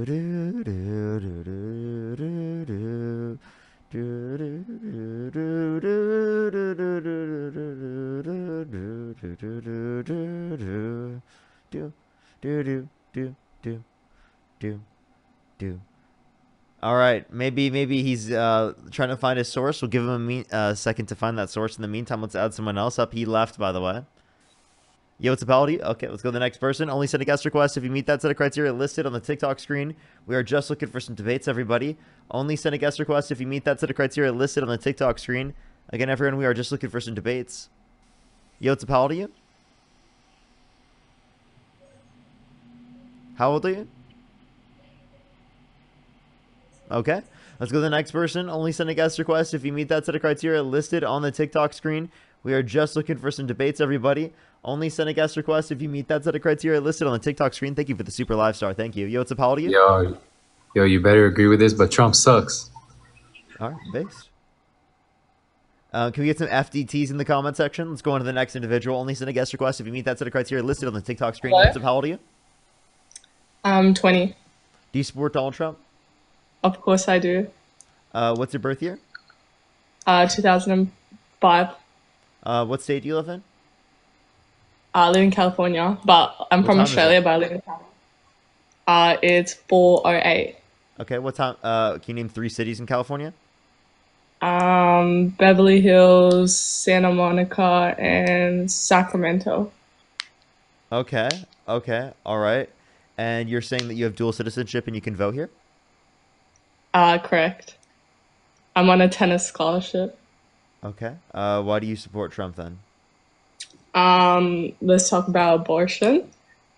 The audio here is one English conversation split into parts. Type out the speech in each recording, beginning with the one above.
All right, maybe he's trying to find his source. We'll give him a second to find that source. In the meantime, let's add someone else up. He left, by the way. Yo, it's Apology. Okay, let's go to the next person. Only send a guest request if you meet that set of criteria listed on the TikTok screen. We are just looking for some debates, everybody. Only send a guest request if you meet that set of criteria listed on the TikTok screen. Again, everyone, we are just looking for some debates. Yo, it's Apology. How old are you? Okay, let's go to the next person. Only send a guest request if you meet that set of criteria listed on the TikTok screen. We are just looking for some debates, everybody. Only send a guest request if you meet that set of criteria listed on the TikTok screen. Thank you for the super live star. Thank you. Yo, it's Apology. Yo, you better agree with this, but Trump sucks. All right, based. Can we get some FDTs in the comment section? Let's go on to the next individual. Only send a guest request if you meet that set of criteria listed on the TikTok screen. Hello? What's up? How old are you? I'm 20. Do you support Donald Trump? Of course I do. What's your birth year? 2005. What state do you live in? I live in California, but I'm What from time is Australia, it? but I live in California. It's 4:08. Okay, what time? Can you name 3 cities in California? Beverly Hills, Santa Monica, and Sacramento. Okay, all right. And you're saying that you have dual citizenship and you can vote here? Correct. I'm on a tennis scholarship. Okay. Why do you support Trump then? Let's talk about abortion.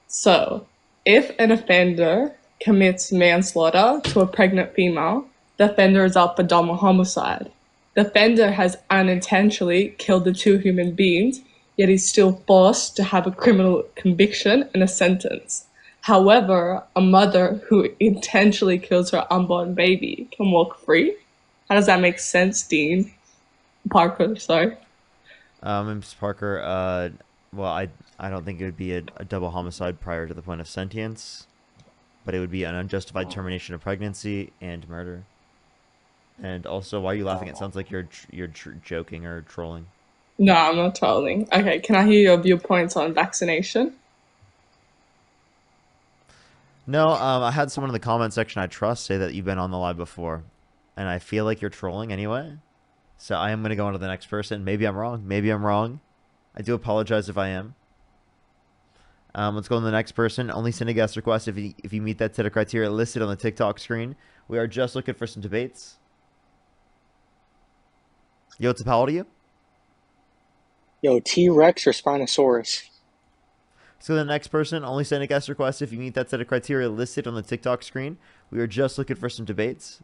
So, if an offender commits manslaughter to a pregnant female, the offender is up for double homicide. The offender has unintentionally killed the 2 human beings, yet he's still forced to have a criminal conviction and a sentence. However, a mother who intentionally kills her unborn baby can walk free. How does that make sense, Dean Parker? Sorry. Ms. Parker, well, I don't think it would be a double homicide prior to the point of sentience, but it would be an unjustified termination of pregnancy and murder. And also, why are you laughing? It sounds like you're joking or trolling. No, I'm not trolling. Okay, can I hear your viewpoints on vaccination? No, I had someone in the comment section I trust say that you've been on the live before, and I feel like you're trolling anyway. So I am going to go on to the next person. Maybe I'm wrong. Maybe I'm wrong. I do apologize if I am. Let's go on to the next person. Only send a guest request if you meet that set of criteria listed on the TikTok screen. We are just looking for some debates. Yo, it's how old are you? Yo, T-Rex or Spinosaurus? So the next person, only send a guest request if you meet that set of criteria listed on the TikTok screen. We are just looking for some debates.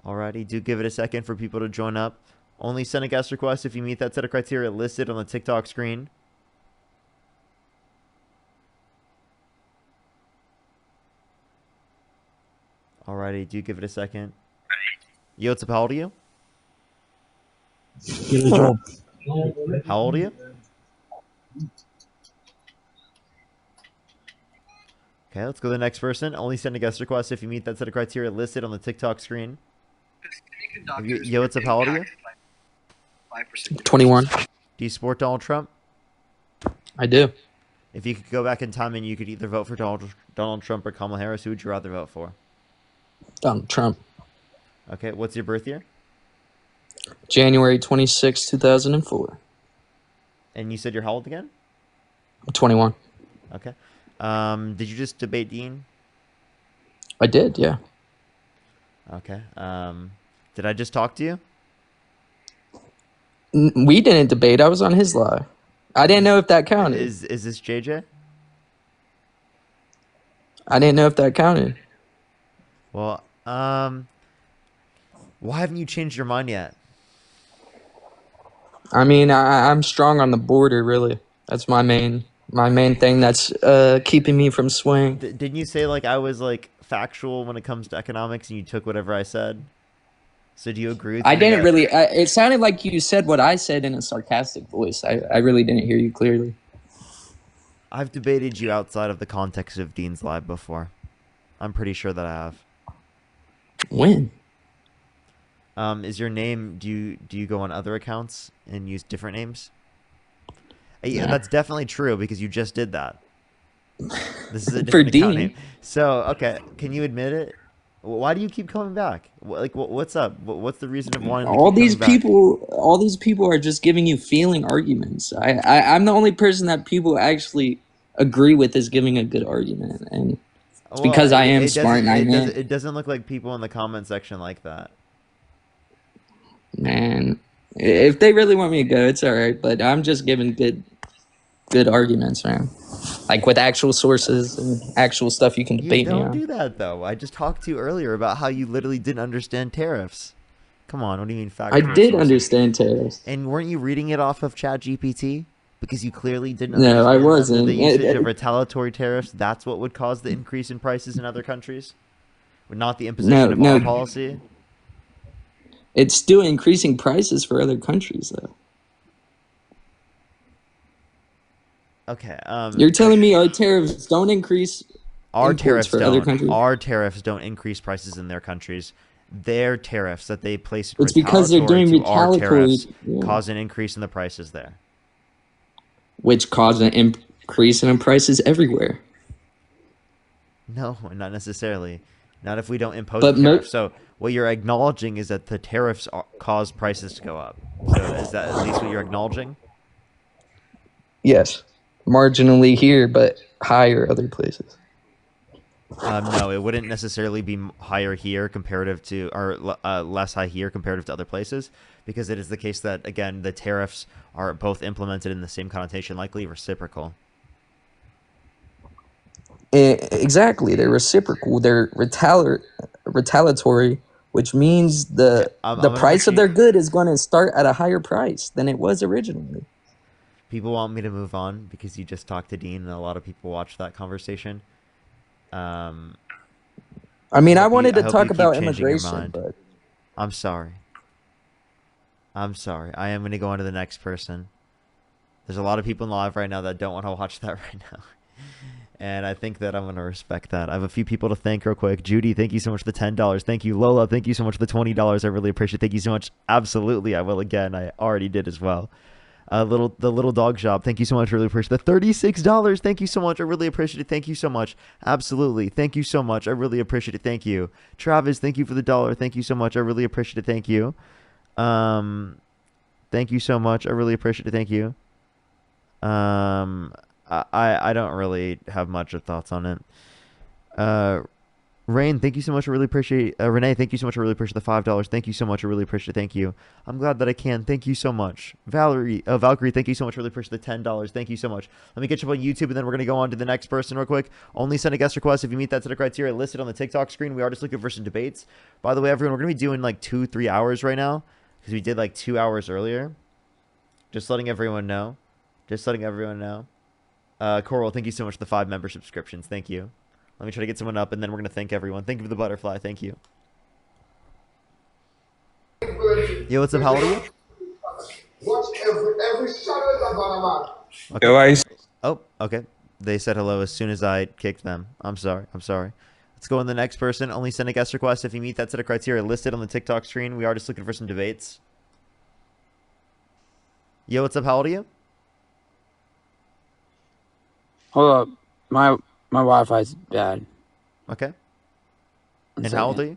Alrighty, do give it a second for people to join up. Only send a guest request if you meet that set of criteria listed on the TikTok screen. Alrighty, do give it a second. Yo, it's how old are you? How old are you? Okay, let's go to the next person. Only send a guest request if you meet that set of criteria listed on the TikTok screen. Yo, it's how old are you? 21. Do you support Donald Trump? I do. If you could go back in time and you could either vote for Donald Trump or Kamala Harris, who would you rather vote for? Donald Trump. Okay, what's your birth year? January 26, 2004. And you said you're how old again? I'm 21. Okay. Did you just debate Dean? I did, yeah. Okay. Did I just talk to you? We didn't debate. I was on his live. I didn't know if that counted. Is this JJ? I didn't know if that counted. Well, why haven't you changed your mind yet? I mean, I'm strong on the border, really. That's my main thing that's keeping me from swaying. Didn't you say like I was like factual when it comes to economics and you took whatever I said? So do you agree with me? I didn't really. It sounded like you said what I said in a sarcastic voice. I really didn't hear you clearly. I've debated you outside of the context of Dean's Live before. I'm pretty sure that I have. When? Is your name? Do you go on other accounts and use different names? Yeah, Nah. that's definitely true because you just did that. This is a For different account name. Dean? So okay, can you admit it? Why do you keep coming back? Like, what's up? What's the reason of wanting to keep coming back? All these people are just giving you feeling arguments. I'm the only person that people actually agree with is giving a good argument, and it's Well, because I am smart and I am. it doesn't look like people in the comment section like that. Man, if they really want me to go, it's all right. But I'm just giving good arguments, man. Like with actual sources and actual stuff you can You debate me don't on. do that though. I just talked to you earlier about how you literally didn't understand tariffs. Come on, what do you mean I factual did sources? understand tariffs. And weren't you reading it off of ChatGPT? Because you clearly didn't No, I understand that the wasn't. usage of retaliatory tariffs, that's what would cause the increase in prices in other countries? Not the imposition No, of our no, policy? it's still increasing prices for other countries, though. Okay, You're telling me our tariffs don't increase our imports tariffs for other don't. countries? Our tariffs don't increase prices in their countries. Their tariffs that they place It's because they're retaliatory doing to our retaliatory, tariffs yeah, cause an increase in the prices there. which cause an increase in prices everywhere. No, not necessarily. Not if we don't impose the But tariff. So what you're acknowledging is that the tariffs cause prices to go up. So is that at least what you're acknowledging? yes, marginally here, but higher other places. No, it wouldn't necessarily be higher here comparative to, or less high here comparative to other places, because it is the case that, again, the tariffs are both implemented in the same connotation, likely reciprocal. Exactly, they're reciprocal. They're retaliatory, which means Okay, the I'm gonna price of actually. their good is going to start at a higher price than it was originally. People want me to move on because you just talked to Dean, and a lot of people watched that conversation. Um, I I mean, I hope you. wanted I to hope you talk keep about changing your immigration, mind. but I'm sorry. I'm sorry. I am going to go on to the next person. There's a lot of people in live right now that don't want to watch that right now. And I think that I'm going to respect that. I have a few people to thank real quick. Judy, thank you so much for the $10. Thank you. Lola, thank you so much for the $20. I really appreciate it. Thank you so much. Absolutely. I will again. I already did as well. The little dog shop. Thank you so much. Really appreciate it. The $36. Thank you so much. I really appreciate it. Thank you so much. Absolutely. Thank you so much. I really appreciate it. Thank you. Travis, thank you for the $1. Thank you so much. I really appreciate it. Thank you. Thank you so much. I really appreciate it. Thank you. I don't really have much of thoughts on it. Rain, thank you so much. I really appreciate. Renee, thank you so much. I really appreciate the $5. Thank you so much. I really appreciate it. Thank you. I'm glad that I can. Thank you so much. Valkyrie, thank you so much. I really appreciate the $10. Thank you so much. Let me get you up on YouTube, and then we're gonna go on to the next person real quick. Only send a guest request if you meet that set of criteria listed on the TikTok screen. We are just looking for some debates. By the way, everyone, we're gonna be doing like 2-3 hours right now because we did like 2 hours earlier. Just letting everyone know. Just letting everyone know. Coral, thank you so much for the 5 member subscriptions. Thank you. Let me try to get someone up, and then we're going to thank everyone. Thank you for the butterfly. Thank you. Yo, what's up? How old are you? Watch every shot that gonna Okay. Yo, I Oh, okay. They said hello as soon as I kicked them. I'm sorry. I'm sorry. Let's go on the next person. Only send a guest request if you meet that set of criteria listed on the TikTok screen. We are just looking for some debates. Yo, what's up? How old are you? hold up. My Wi-Fi's bad. Okay. One And how old are second. you?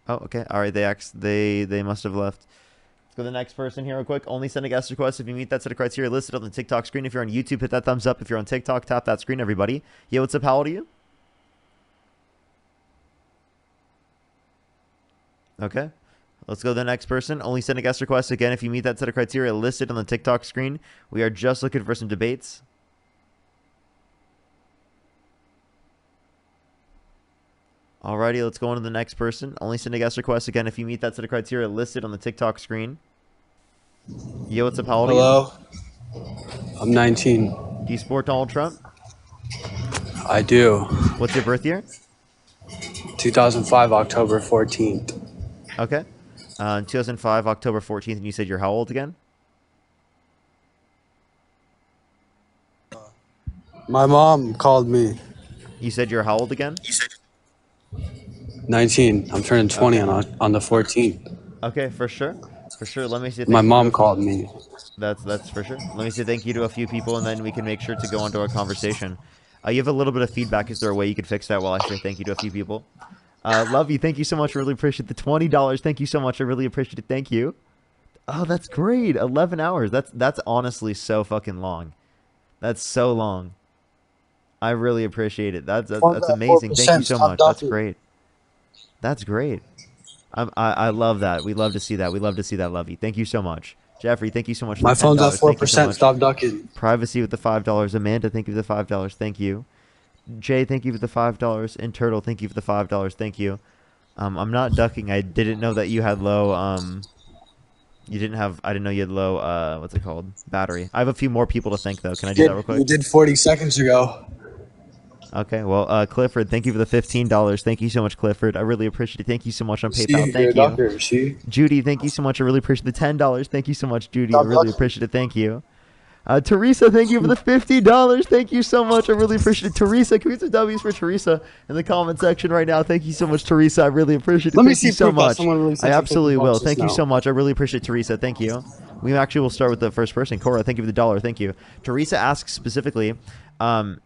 Oh, okay. All right. They must have left. Let's go to the next person here real quick. Only send a guest request if you meet that set of criteria listed on the TikTok screen. If you're on YouTube, hit that thumbs up. If you're on TikTok, tap that screen, everybody. Yo, what's up? How old are you? Okay. Let's go to the next person. Only send a guest request again if you meet that set of criteria listed on the TikTok screen. We are just looking for some debates. Alrighty, let's go on to the next person. Only send a guest request again if you meet that set of criteria listed on the TikTok screen. Yo, what's up? How old are you? Hello, I'm 19. Do you support Donald Trump? I do. What's your birth year? 2005, October 14th. Okay. 2005, October 14th, and you said you're how old again? My mom called me. You said you're how old again? 19. I'm turning 20 Okay. on the 14th. Okay, for sure. For sure. Let me say My thank you to mom called me. That's for sure. Let me say thank you to a few people, and then we can make sure to go on to our conversation. You have a little bit of feedback. Is there a way you could fix that while I say thank you to a few people? Love you. Thank you so much. I really appreciate the $20. Thank you so much. I really appreciate it. Thank you. Oh, that's great. 11 hours. That's honestly so fucking long. That's so long. I really appreciate it. That's amazing. Thank you 4%. so Stop much. That's ducking. great. That's great. I love that. We love to see that. We love to see that, Lovey. Thank you so much. Jeffrey, thank you so much for My the ten phone's at dollars. Thank you so 4%. much. Stop ducking. Privacy with the $5. Amanda, thank you for the $5. Thank you. Jay, thank you for the $5. And Turtle, thank you for the $5. Thank you. I'm not ducking. I didn't know that you had low you didn't have I didn't know you had low what's it called? Battery. I have a few more people to thank though. Can I do that real quick? You did 40 seconds ago. Okay, well, Clifford, thank you for the $15. Thank you so much, Clifford. I really appreciate it. Thank you so much on See, PayPal. you're Thank a you. doctor. See? Judy, thank you so much. I really appreciate the $10. Thank you so much, Judy. I Stop really ducking. appreciate it. Thank you. Teresa, thank you for the $50. Thank you so much. I really appreciate it. Teresa, can we get some W's for Teresa in the comment section right now? Thank you so much, Teresa. I really appreciate it. Let me Thank you see so proof that much. someone really I sent you 50 absolutely will. bucks just Thank you so now. much. I really appreciate Teresa. Thank you. We actually will start with the first person. Cora, thank you for the dollar. Thank you. Teresa asks specifically,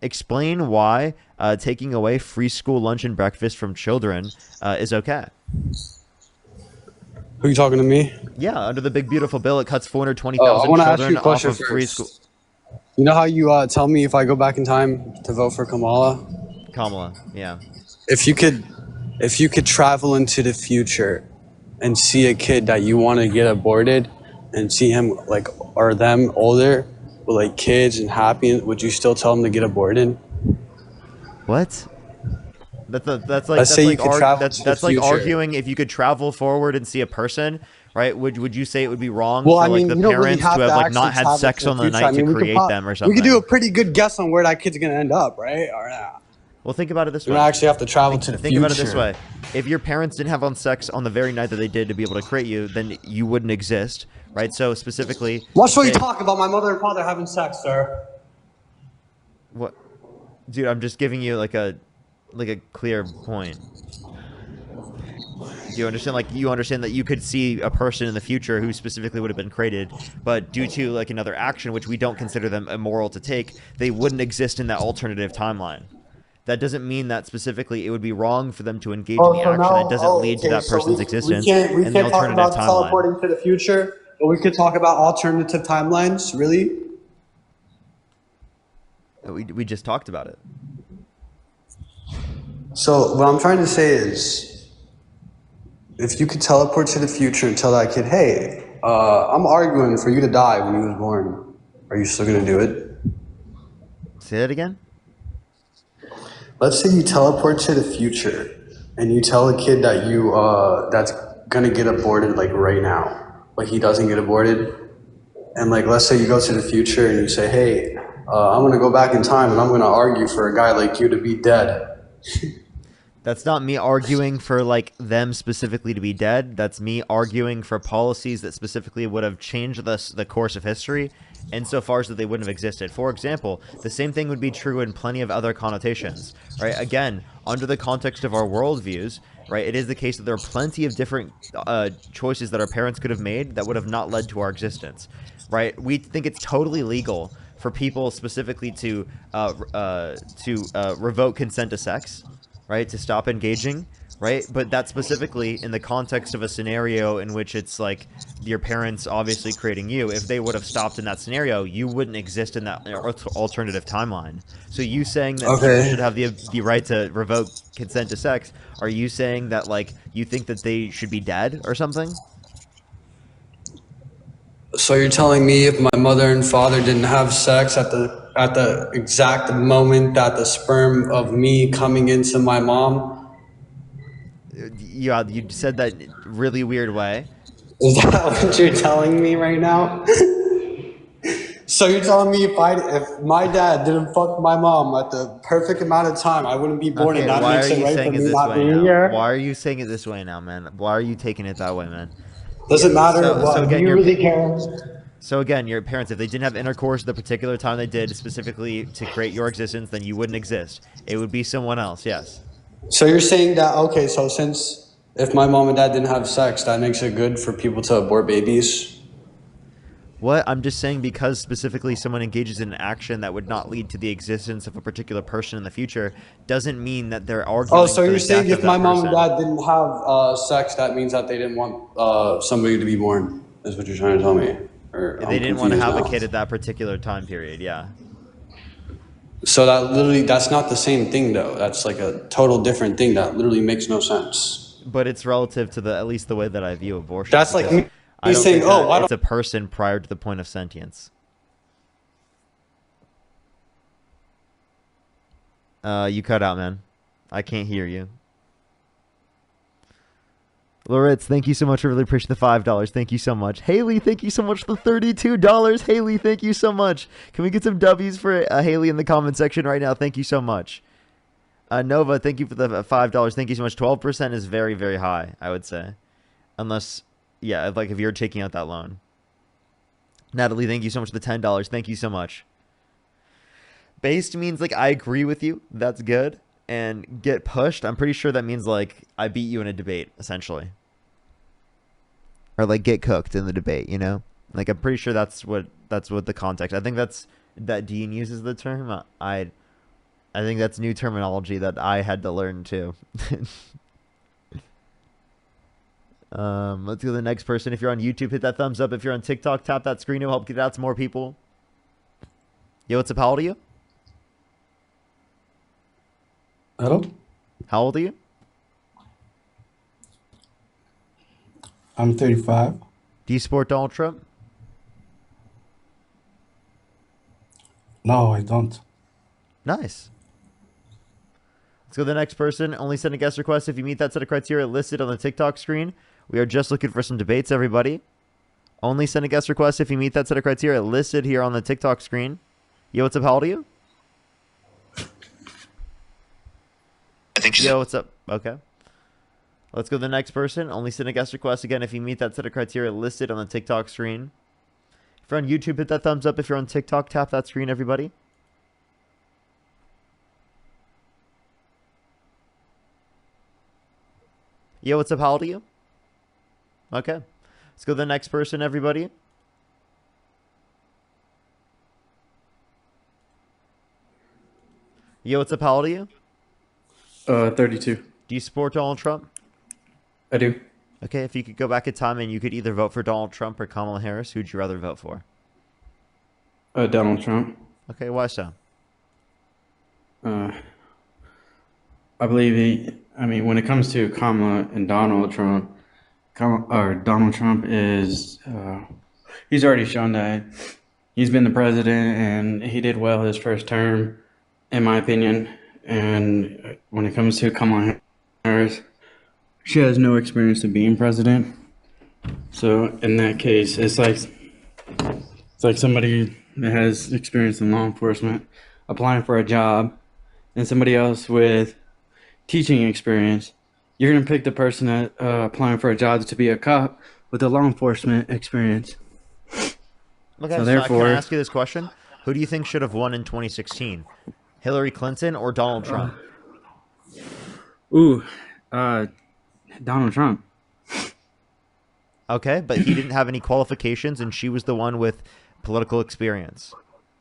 explain why taking away free school lunch and breakfast from children is okay. Who you talking to me? Yeah, under the big beautiful bill, it cuts I 420,000 want to ask you children a off question of free school. first. You know how you tell me if I go back in time to vote for Kamala? Kamala, yeah. If you could travel into the future and see a kid that you want to get aborted and see him like or them older with like kids and happy, would you still tell them to get aborted? What? That's like Let's say you could travel to the that's like future. arguing if you could travel forward and see a person, right? Would you say it would be wrong Well, for I like mean, the you don't really parents to have have to like actually not had travel to sex the on the future. I night to mean, create them or we could do a something? pretty good guess on where that kid's gonna end up, right? Or not? Well, think about it this You way. don't actually have to travel to the Think about it this future. way. If your parents didn't have on sex on the very night that they did to be able to create you, then you wouldn't exist, right? So specifically, Watch what you say talk about my mother and father having sex, sir. what, dude? I'm just giving you like a clear point. Do you understand? Like, you understand that you could see a person in the future who specifically would have been created, but due to like another action, which we don't consider them immoral to take, they wouldn't exist in that alternative timeline. That doesn't mean that specifically it would be wrong for them to engage in the action that doesn't lead to that person's existence we in the can't talk alternative about timeline. teleporting to the future, but we could talk about alternative timelines. Really? We just talked about it. So what I'm trying to say is, if you could teleport to the future and tell that kid, "Hey, I'm arguing for you to die when you was born," are you still gonna do it? Say that again. Let's say you teleport to the future and you tell a kid that you that's gonna get aborted like right now, but he doesn't get aborted. And like, let's say you go to the future and you say, "Hey, I'm gonna go back in time and I'm gonna argue for a guy like you to be dead." That's not me arguing for like them specifically to be dead. That's me arguing for policies that specifically would have changed the course of history insofar as that they wouldn't have existed. For example, the same thing would be true in plenty of other connotations, right? Again, under the context of our worldviews, right, it is the case that there are plenty of different choices that our parents could have made that would have not led to our existence, right? We think it's totally legal for people specifically to revoke consent to sex, right? To stop engaging, right? But that's specifically in the context of a scenario in which it's like your parents obviously creating you. If they would have stopped in that scenario, you wouldn't exist in that alternative timeline. So you saying that people should have the right to revoke consent to sex, are you saying that like you think that they should be dead or something? So you're telling me if my mother and father didn't have sex at the exact moment that the sperm of me coming into my mom, Yeah, you said that really weird way. is that what you're telling me right now? So you're telling me if my dad didn't fuck my mom at the perfect amount of time, I wouldn't be born, and Okay, that why are makes it you right for saying it me this not way being now? here? Why are you saying it this way now, man? Why are you taking it that way, man? Doesn't matter. So What? Do again, you really care? So again, your parents, if they didn't have intercourse at the particular time they did, specifically to create your existence, then you wouldn't exist. It would be someone else, yes. So you're saying that, okay, so since if my mom and dad didn't have sex, that makes it good for people to abort babies? What? I'm just saying because specifically someone engages in an action that would not lead to the existence of a particular person in the future doesn't mean that they're arguing Oh, so for you're the death saying of if my that mom and person. dad didn't have sex, that means that they didn't want somebody to be born, is what you're trying to tell me? Or They I'm didn't want to confused have a now. kid at that particular time period, yeah. So that literally, that's not the same thing though. That's like a total different thing that literally makes no sense. But it's relative to at least the way that I view abortion. That's like me I don't saying, think oh, that why it's don't a person prior to the point of sentience. You cut out, man. I can't hear you. Loritz, thank you so much. I really appreciate the $5. Thank you so much. Haley, thank you so much for the $32. Haley, thank you so much. Can we get some W's for Haley in the comment section right now? Thank you so much. Nova, thank you for the $5. Thank you so much. 12% is very, very high, I would say. Unless, yeah, like if you're taking out that loan. Natalie, thank you so much for the $10. Thank you so much. Based means like I agree with you. That's good. And get pushed, I'm pretty sure that means like I beat you in a debate, essentially. Or like get cooked in the debate, you know? Like I'm pretty sure that's what the context. I think that Dean uses the term. I think that's new terminology that I had to learn too. Let's go to the next person. If you're on YouTube, hit that thumbs up. If you're on TikTok, tap that screen to help get out to more people. Yo, what's up? How old are you? Hello? How old are you? I'm 35. Do you support Donald Trump? No, I don't. Nice. Let's go to the next person. Only send a guest request if you meet that set of criteria listed on the TikTok screen. We are just looking for some debates, everybody. Only send a guest request if you meet that set of criteria listed here on the TikTok screen. Yo, what's up? How old are you? I think she's Yo, what's up? Okay. Let's go to the next person. Only send a guest request again if you meet that set of criteria listed on the TikTok screen. If you're on YouTube, hit that thumbs up. If you're on TikTok, tap that screen, everybody. Yo, what's up? How old are you? Okay. Let's go to the next person, everybody. Yo, what's up? How old are you? 32. Do you support Donald Trump? I do. Okay, if you could go back in time and you could either vote for Donald Trump or Kamala Harris, who'd you rather vote for? Donald Trump. Okay, why so? I believe when it comes to Kamala and Donald Trump, Donald Trump is, he's already shown that he's been the president and he did well his first term, in my opinion. And when it comes to Kamala Harris, she has no experience of being president. So in that case, it's like somebody that has experience in law enforcement applying for a job and somebody else with teaching experience. You're going to pick the person that applying for a job to be a cop with a law enforcement experience. Okay, So so therefore, can I ask you this question? Who do you think should have won in 2016? Hillary Clinton or Donald Trump? Donald Trump. Okay, but he didn't have any qualifications and she was the one with political experience.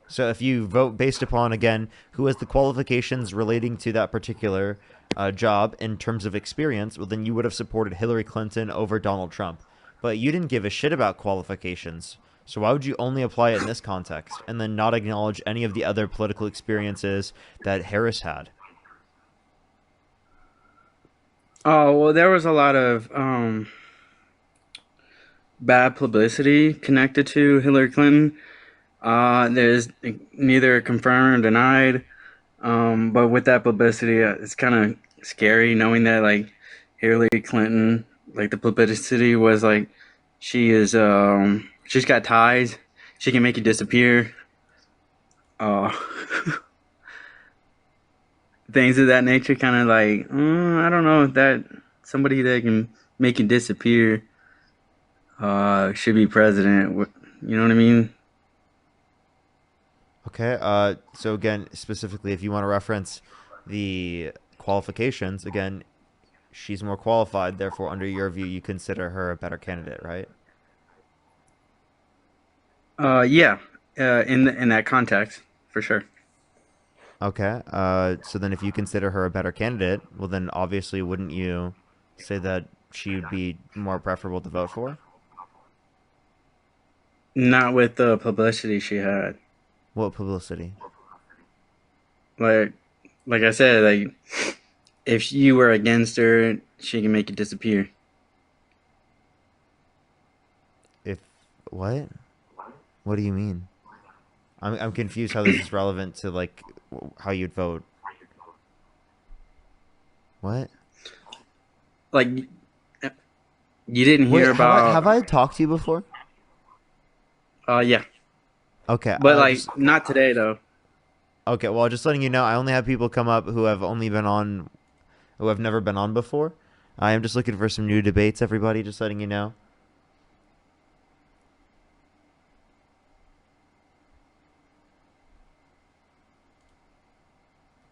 So if you vote based upon, again, who has the qualifications relating to that particular job in terms of experience, well, then you would have supported Hillary Clinton over Donald Trump. But you didn't give a shit about qualifications. So why would you only apply it in this context and then not acknowledge any of the other political experiences that Harris had? Oh, well, there was a lot of bad publicity connected to Hillary Clinton. There's neither confirmed or denied. But with that publicity, it's kind of scary knowing that like Hillary Clinton, like the publicity was like she's got ties. She can make you disappear. Things of that nature, kind of like I don't know if that somebody that can make you disappear should be president. You know what I mean? Okay. So again, specifically, if you want to reference the qualifications, again, she's more qualified. Therefore, under your view, you consider her a better candidate, right? Yeah. In that context, for sure. Okay. So then if you consider her a better candidate, well, then obviously wouldn't you say that she would be more preferable to vote for? Not with the publicity she had. What publicity? Like, like I said, like if you were against her, she can make you disappear. If what? What do you mean? I'm confused how this is relevant to like how you'd vote. What? Like you didn't Wait, hear have about. I talked to you before? Yeah, Okay, but like just not today though. okay. Well, just letting you know, I only have people come up who have never been on before. I am just looking for some new debates. Everybody, just letting you know.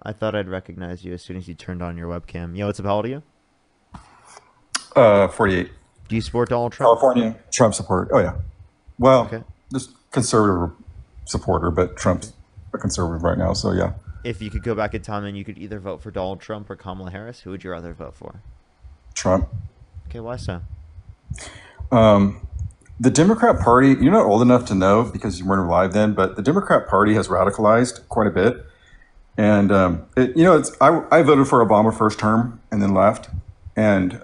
I thought I'd recognize you as soon as you turned on your webcam. Yo, what's up? How old are you? 48. Do you support Donald Trump? California, Trump support. Oh, yeah. Well, Okay. just conservative supporter, but Trump's a conservative right now, so yeah. If you could go back in time and you could either vote for Donald Trump or Kamala Harris, who would you rather vote for? Trump. Okay, why so? The Democrat Party, you're not old enough to know because you weren't alive then, but the Democrat Party has radicalized quite a bit. And, I voted for Obama first term and then left. And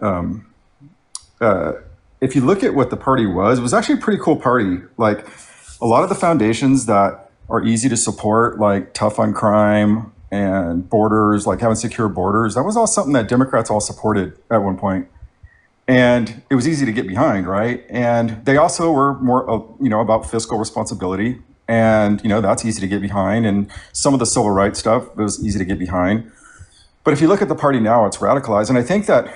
if you look at what the party was, it was actually a pretty cool party. Like a lot of the foundations that are easy to support, like tough on crime and borders, like having secure borders, that was all something that Democrats all supported at one point. And it was easy to get behind, right? And they also were more, about fiscal responsibility. And, that's easy to get behind. And some of the civil rights stuff was easy to get behind. But if you look at the party now, it's radicalized. And I think that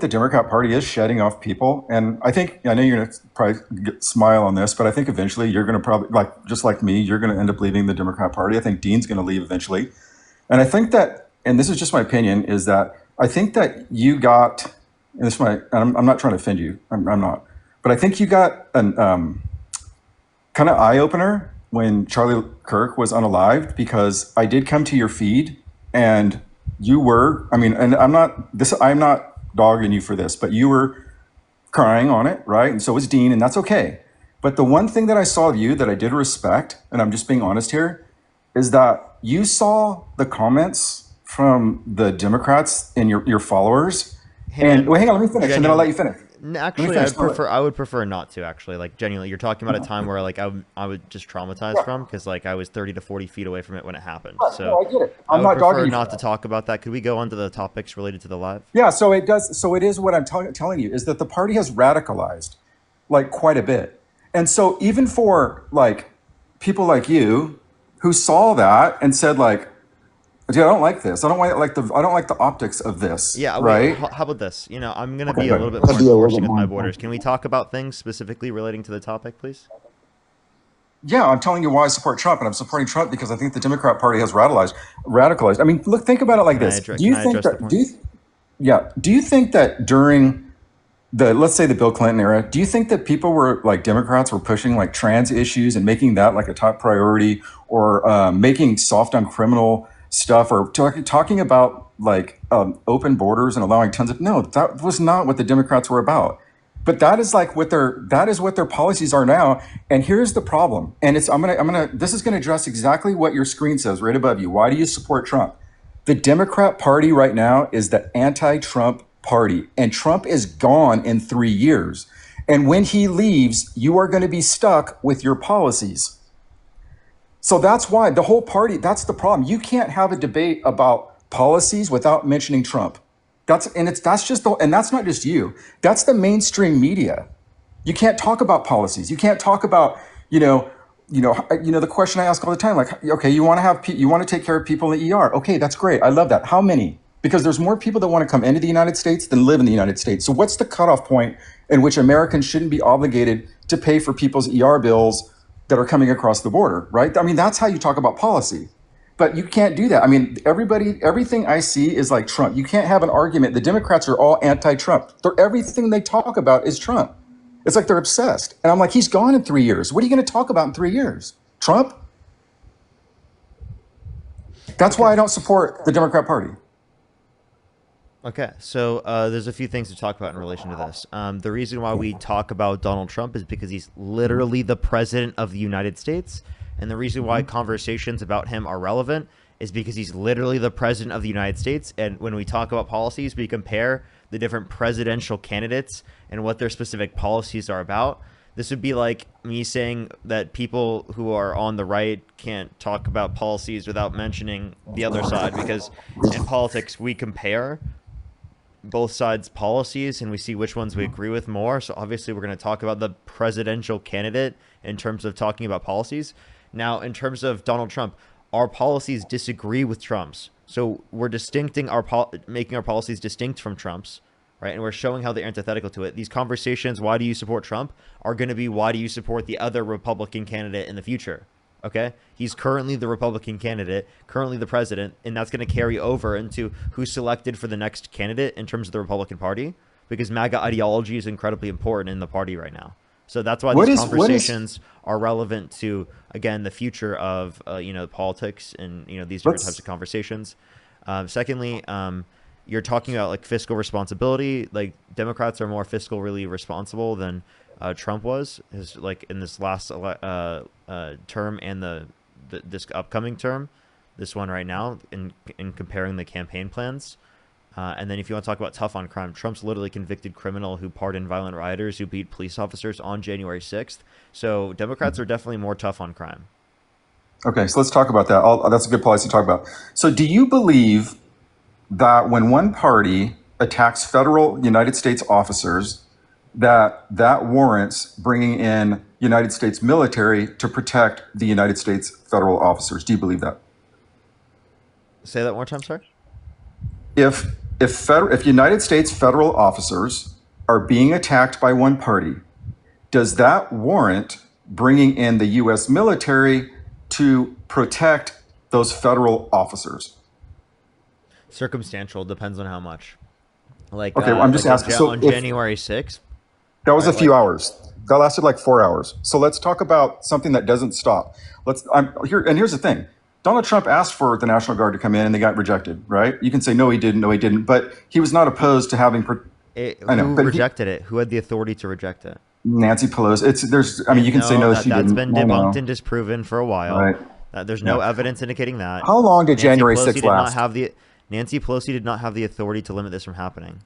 the Democrat Party is shedding off people. And I know you're going to probably smile on this, but I think eventually you're going to probably, just like me, you're going to end up leaving the Democrat Party. I think Dean's going to leave eventually. And I think that, and this is just my opinion, is that I think that you got, and I'm not trying to offend you, I'm not, but I think you got an kind of eye opener when Charlie Kirk was unalived, because I did come to your feed and you were, and I'm not dogging you for this, but you were crying on it, right? And so was Dean, and that's okay. But the one thing that I saw of you that I did respect, and I'm just being honest here, is that you saw the comments from the Democrats and your followers. Hey, And man, wait, hang on, let me finish, and then I'll let you finish. Actually, I would prefer not to. Actually, like genuinely, you're talking about a time where like I would just traumatized from, because like I was 30 to 40 feet away from it when it happened. No, So I get it. I I'm would not dogging prefer you. not to talk about that. Could we go on to the topics related to the live? Yeah, so it does. So it is what I'm telling you, is that the party has radicalized like quite a bit. And so even for like people like you who saw that and said like, dude, I don't like this. I don't like the optics of this. Yeah, right? How about this? I'm going to Okay, be a little bit more enforcing with my borders. Can we talk about things specifically relating to the topic, please? Yeah, I'm telling you why I support Trump, and I'm supporting Trump because I think the Democrat Party has radicalized. I mean, look, think about it like this. Do you think that? Do you think that during let's say the Bill Clinton era, do you think that people were like Democrats were pushing like trans issues and making that like a top priority, or making soft on criminal stuff, or talking about like open borders and allowing tons of, no, that was not what the Democrats were about. But that is what their policies are now. And here's the problem. And this is gonna address exactly what your screen says right above you. Why do you support Trump? The Democrat Party right now is the anti-Trump party, and Trump is gone in 3 years. And when he leaves, you are going to be stuck with your policies. So that's why the whole party, that's the problem. You can't have a debate about policies without mentioning Trump. And that's not just you. That's the mainstream media. You can't talk about policies. You can't talk about, the question I ask all the time, like, okay, you want to take care of people in the ER. Okay, that's great. I love that. How many? Because there's more people that want to come into the United States than live in the United States. So what's the cutoff point in which Americans shouldn't be obligated to pay for people's ER bills that are coming across the border, right? I mean, that's how you talk about policy. But you can't do that. I mean, everything I see is like Trump. You can't have an argument. The Democrats are all anti-Trump. Everything they talk about is Trump. It's like they're obsessed. And I'm like, he's gone in 3 years. What are you going to talk about in 3 years? Trump? That's why I don't support the Democrat Party. Okay, so there's a few things to talk about in relation to this. The reason why we talk about Donald Trump is because he's literally the president of the United States. And the reason why conversations about him are relevant is because he's literally the president of the United States. And when we talk about policies, we compare the different presidential candidates and what their specific policies are about. This would be like me saying that people who are on the right can't talk about policies without mentioning the other side, because in politics, we compare both sides' policies and we see which ones we agree with more. So obviously, we're going to talk about the presidential candidate in terms of talking about policies. Now, in terms of Donald Trump, our policies disagree with Trump's. So we're making our policies distinct from Trump's, right? And we're showing how they're antithetical to it. These conversations, why do you support Trump, are going to be why do you support the other Republican candidate in the future, okay? He's currently the Republican candidate, currently the president, and that's going to carry over into who's selected for the next candidate in terms of the Republican Party, because MAGA ideology is incredibly important in the party right now. So that's why these conversations are relevant to, again, the future of, politics and, these different types of conversations. Secondly, you're talking about like fiscal responsibility. Like Democrats are more fiscally responsible than Trump was, like in this last term and this upcoming term, this one right now, in comparing the campaign plans. And then if you want to talk about tough on crime, Trump's literally convicted criminal who pardoned violent rioters who beat police officers on January 6th. So Democrats are definitely more tough on crime. Okay, so let's talk about that. That's a good policy to talk about. So do you believe that when one party attacks federal United States officers, that warrants bringing in United States military to protect the United States federal officers? Do you believe that? Say that one more time, sorry? If United States federal officers are being attacked by one party, does that warrant bringing in the U.S. military to protect those federal officers? Circumstantial, depends on how much. Like, okay, I'm just asking. So on January 6th, that was a few hours. That lasted like 4 hours. So let's talk about something that doesn't stop. Here's the thing. Donald Trump asked for the National Guard to come in and they got rejected, right? You can say, no, he didn't. But he was not opposed to having... Who rejected it? Who had the authority to reject it? Nancy Pelosi. You can say, no, she didn't. That's been debunked and disproven for a while. Right. There's no evidence indicating that. How long did January 6th last? Nancy Pelosi did not have the authority to limit this from happening.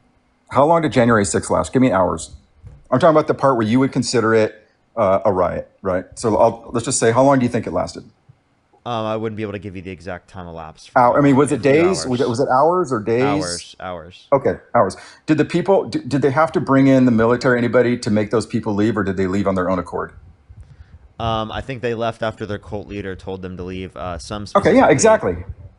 How long did January 6th last? Give me hours. I'm talking about the part where you would consider it a riot, right? So let's just say, how long do you think it lasted? I wouldn't be able to give you the exact time elapsed. Was it days? Was it hours or days? Hours. Okay, hours. Did the people, did they have to bring in the military, anybody, to make those people leave, or did they leave on their own accord? I think they left after their cult leader told them to leave. Okay, yeah, exactly.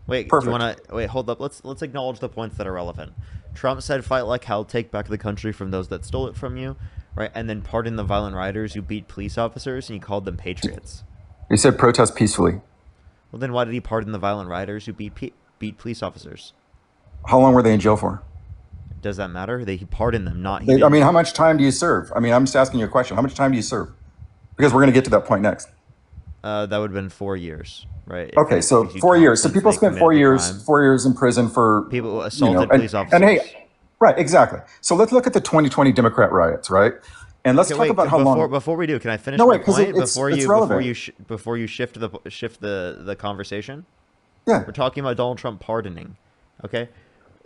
Wait, perfect. Hold up. Let's acknowledge the points that are relevant. Trump said, "Fight like hell, take back the country from those that stole it from you," right? And then pardon the violent rioters who beat police officers, and he called them patriots. He said protest peacefully. Well, then why did he pardon the violent rioters who beat police officers? How long were they in jail for? Does that matter? He pardoned them, not he. How much time do you serve? I'm just asking you a question. How much time do you serve? Because we're going to get to that point next. That would have been 4 years, right? Okay, so 4 years. So people spent 4 years, 4 years in prison for people who assaulted police officers. And hey, right, exactly. So let's look at the 2020 Democrat riots, right? And let's talk about how long. Before we do, can I finish my point before you shift the conversation? Yeah. We're talking about Donald Trump pardoning. Okay.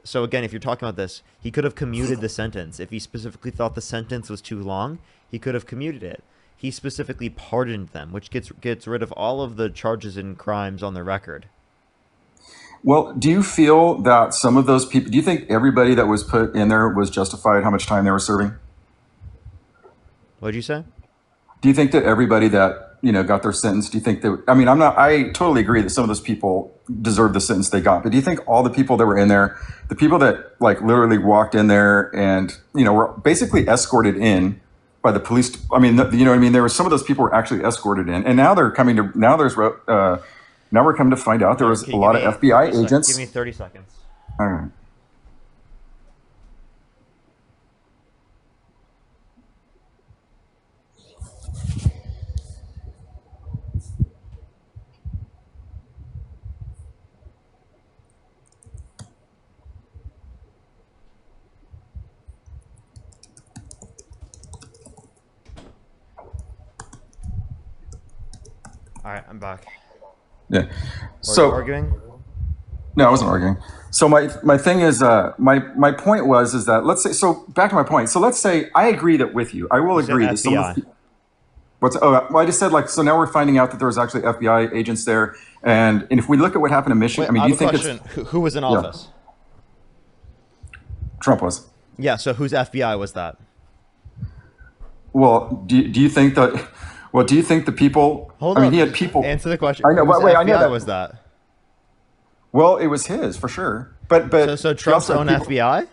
So again, if you're talking about this, he could have commuted the sentence. If he specifically thought the sentence was too long, he could have commuted it. He specifically pardoned them, which gets rid of all of the charges and crimes on their record. Well, do you feel that some of those people, do you think everybody that was put in there was justified how much time they were serving? What'd you say? Do you think that everybody that, got their sentence, do you think that, I totally agree that some of those people deserve the sentence they got, but do you think all the people that were in there, the people that like literally walked in there and, were basically escorted in by the police. I mean, you know what I mean? There were some of those people were actually escorted in, and now they're coming to. Now we're coming to find out there was a lot of FBI agents. Give me 30 seconds. All right. All right, I'm back. Yeah. So arguing? No, I wasn't arguing. So my thing is my point was that let's say, so back to my point. So let's say I agree that with you. I will agree that some of the, well, I just said, like, so now we're finding out that there was actually FBI agents there, and if we look at what happened in Michigan, Wait, I mean, do you think question. Who was in office? Trump was. Yeah. So whose FBI was that? Well, do you think that? Well, do you think the people? Hold I mean, on. he had people. Answer the question. I know. Whose Wait, FBI I know that. was that? Well, it was his for sure. But so Trump's own FBI?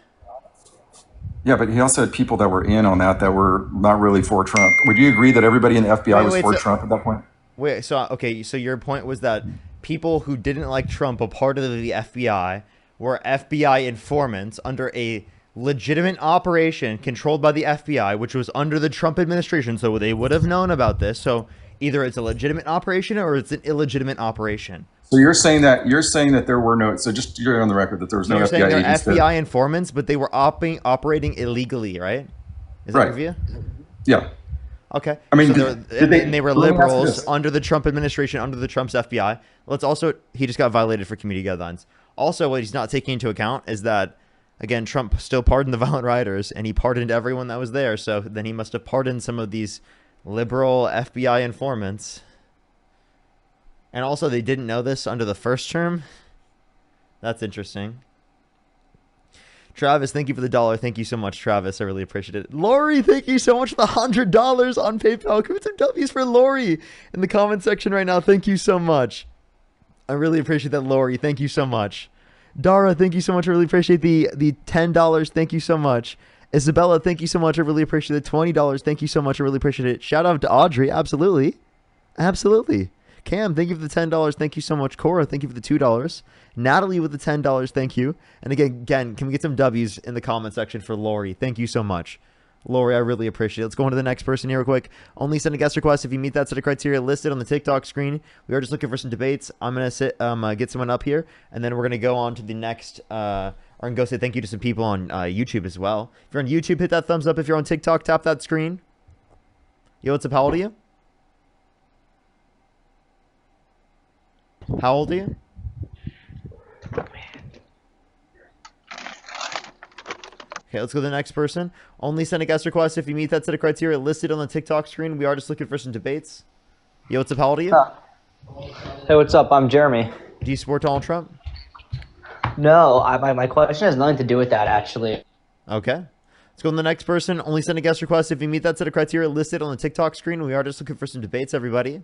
Yeah, but he also had people that were in on that were not really for Trump. Would you agree that everybody in the FBI was for Trump at that point? Wait, so okay, so your point was that people who didn't like Trump, a part of the FBI, were FBI informants under a legitimate operation controlled by the FBI, which was under the Trump administration, so they would have known about this. So either it's a legitimate operation or it's an illegitimate operation. So you're saying that there were no. So just you're on the record that there was no FBI saying they're agents FBI there. informants, but they were operating illegally, right? Is that Right. your view? Yeah. Okay. I mean, so they were let me ask you liberals this. under the Trump administration, under the Trump's FBI. Let's also, he just got violated for community guidelines. Also, what he's not taking into account is that, again, Trump still pardoned the violent rioters, and he pardoned everyone that was there. So then he must have pardoned some of these liberal FBI informants. And also, they didn't know this under the first term. That's interesting. Travis, thank you for the $1. Thank you so much, Travis. I really appreciate it. Lori, thank you so much for the $100 on PayPal. Commit some W's for Lori in the comment section right now. Thank you so much. I really appreciate that, Lori. Thank you so much. Dara, thank you so much. I really appreciate the $10. Thank you so much. Isabella, thank you so much. I really appreciate it. $20. Thank you so much. I really appreciate it. Shout out to Audrey. Absolutely. Absolutely. Cam, thank you for the $10. Thank you so much. Cora, thank you for the $2. Natalie with the $10. Thank you. And again, can we get some W's in the comment section for Lori? Thank you so much. Lori, I really appreciate it. Let's go on to the next person here real quick. Only send a guest request if you meet that set of criteria listed on the TikTok screen. We are just looking for some debates. I'm going to get someone up here, and then we're going to go on to the next, or and go say thank you to some people on YouTube as well. If you're on YouTube, hit that thumbs up. If you're on TikTok, tap that screen. Yo, what's up? How old are you? How old are you? Okay, let's go to the next person. Only send a guest request if you meet that set of criteria listed on the TikTok screen. We are just looking for some debates. Yo, what's up? How old are you? Hey, what's up? I'm Jeremy. Do you support Donald Trump? No, my question has nothing to do with that, actually. Okay. Let's go to the next person. Only send a guest request if you meet that set of criteria listed on the TikTok screen. We are just looking for some debates, everybody.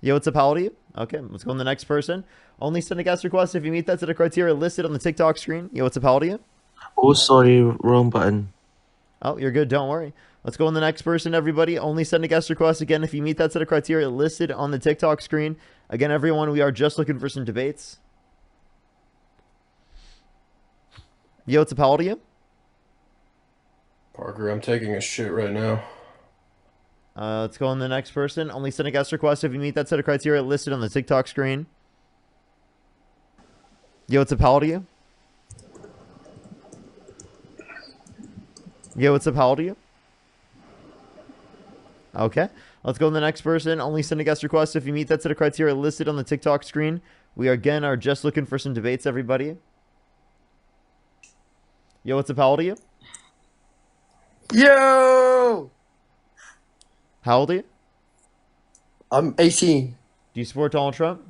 Yo, what's up? How old are you? Okay, let's go on the next person. Only send a guest request if you meet that set of criteria listed on the TikTok screen. Yo, what's up? How old are you? Oh, sorry, wrong button. Oh, you're good. Don't worry. Let's go on the next person, everybody. Only send a guest request again if you meet that set of criteria listed on the TikTok screen. Again, everyone, we are just looking for some debates. Yo, what's up? How old are you? Parker, I'm taking a shit right now. Let's go on the next person. Only send a guest request if you meet that set of criteria listed on the TikTok screen. Yo, what's up? How old are you? Yo, what's up? How old are you? Okay. Let's go on the next person. Only send a guest request if you meet that set of criteria listed on the TikTok screen. We again are just looking for some debates, everybody. Yo, what's up? How old are you? Yo! How old are you? I'm 18. Do you support Donald Trump?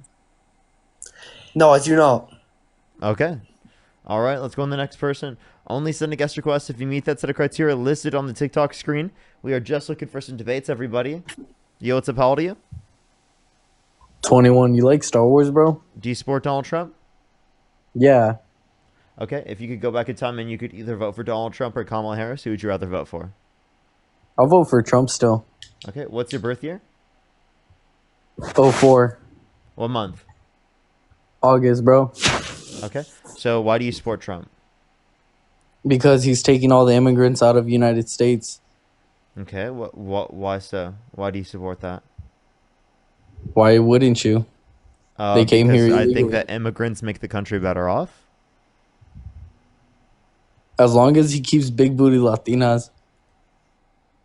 No, I do not. Okay. All right, let's go on the next person. Only send a guest request if you meet that set of criteria listed on the TikTok screen. We are just looking for some debates, everybody. Yo, what's up? How old are you? 21. You like Star Wars, bro? Do you support Donald Trump? Yeah. Okay, if you could go back in time and you could either vote for Donald Trump or Kamala Harris, who would you rather vote for? I'll vote for Trump still. Okay, what's your birth year? 04. What month? August, bro. Okay, so why do you support Trump? Because he's taking all the immigrants out of the United States. Okay, why so? Why do you support that? Why wouldn't you? They came here Because I think illegally. that immigrants make the country better off. As long as he keeps big booty Latinas.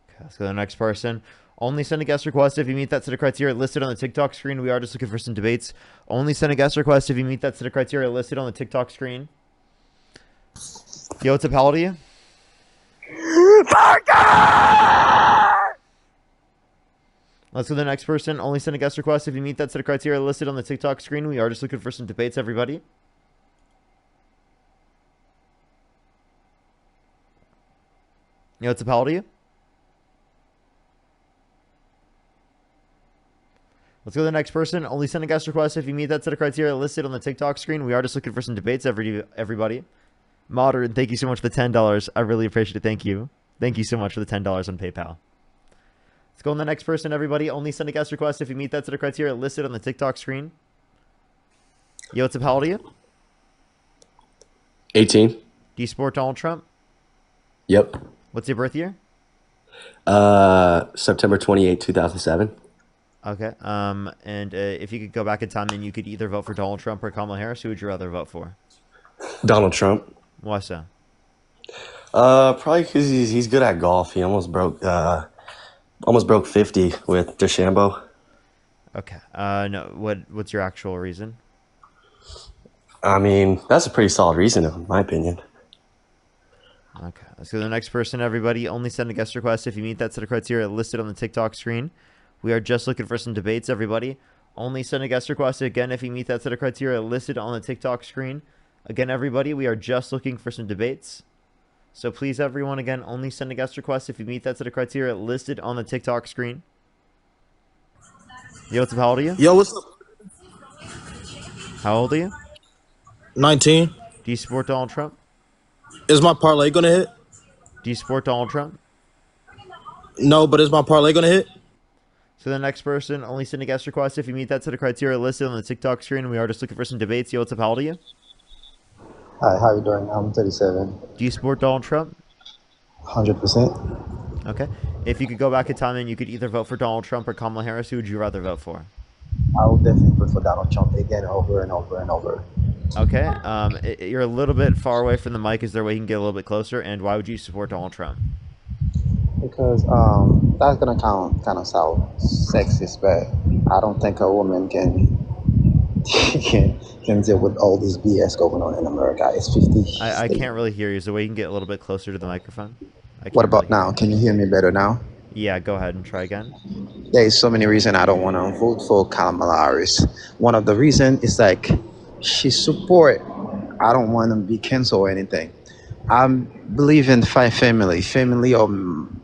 Okay, let's go to the next person. Only send a guest request if you meet that set of criteria listed on the TikTok screen. We are just looking for some debates. Only send a guest request if you meet that set of criteria listed on the TikTok screen. Yo, what's up, how old are you? Let's go to the next person. Only send a guest request if you meet that set of criteria listed on the TikTok screen. We are just looking for some debates, everybody. Yo, what's up, how old are you? Let's go to the next person. Only send a guest request if you meet that set of criteria listed on the TikTok screen. We are just looking for some debates, everybody. Modern, thank you so much for the $10. I really appreciate it. Thank you. Thank you so much for the $10 on PayPal. Let's go on the next person, everybody. Only send a guest request if you meet that set of criteria listed on the TikTok screen. Yo, what's up? How old are you? 18. Do you support Donald Trump? Yep. What's your birth year? September 28, 2007. Okay. And if you could go back in time, then you could either vote for Donald Trump or Kamala Harris. Who would you rather vote for? Donald Trump. Why so? Probably because he's good at golf. He almost broke 50 with DeChambeau. Okay. No. What's your actual reason? I mean, that's a pretty solid reason, in my opinion. Okay. Let's go to the next person, everybody. Only send a guest request if you meet that set of criteria listed on the TikTok screen. We are just looking for some debates, everybody. Only send a guest request again if you meet that set of criteria listed on the TikTok screen. Again, everybody, we are just looking for some debates. So please, everyone, again, only send a guest request if you meet that set of criteria listed on the TikTok screen. Yo, what's up? How old are you? Yo, what's up? How old are you? 19. Do you support Donald Trump? Is my parlay gonna hit? Do you support Donald Trump? No, but is my parlay gonna hit? So the next person, only send a guest request if you meet that set of criteria listed on the TikTok screen. We are just looking for some debates. Yo, what's up? How old are you? Hi, how you doing? I'm 37. Do you support Donald Trump? 100%. Okay. If you could go back in time and you could either vote for Donald Trump or Kamala Harris, who would you rather vote for? I would definitely vote for Donald Trump again, over and over and over. Okay. You're a little bit far away from the mic. Is there a way you can get a little bit closer? And why would you support Donald Trump? Because that's gonna kind of sound sexist, but I don't think a woman can can deal with all this BS going on in America. It's 50. I can't really hear you. Is there a way you can get a little bit closer to the microphone? What about now? Can you hear me better now? Yeah, go ahead and try again. There is so many reasons I don't want to vote for Kamala Harris. One of the reasons is like she support. I don't want to be canceled or anything. I believe in family of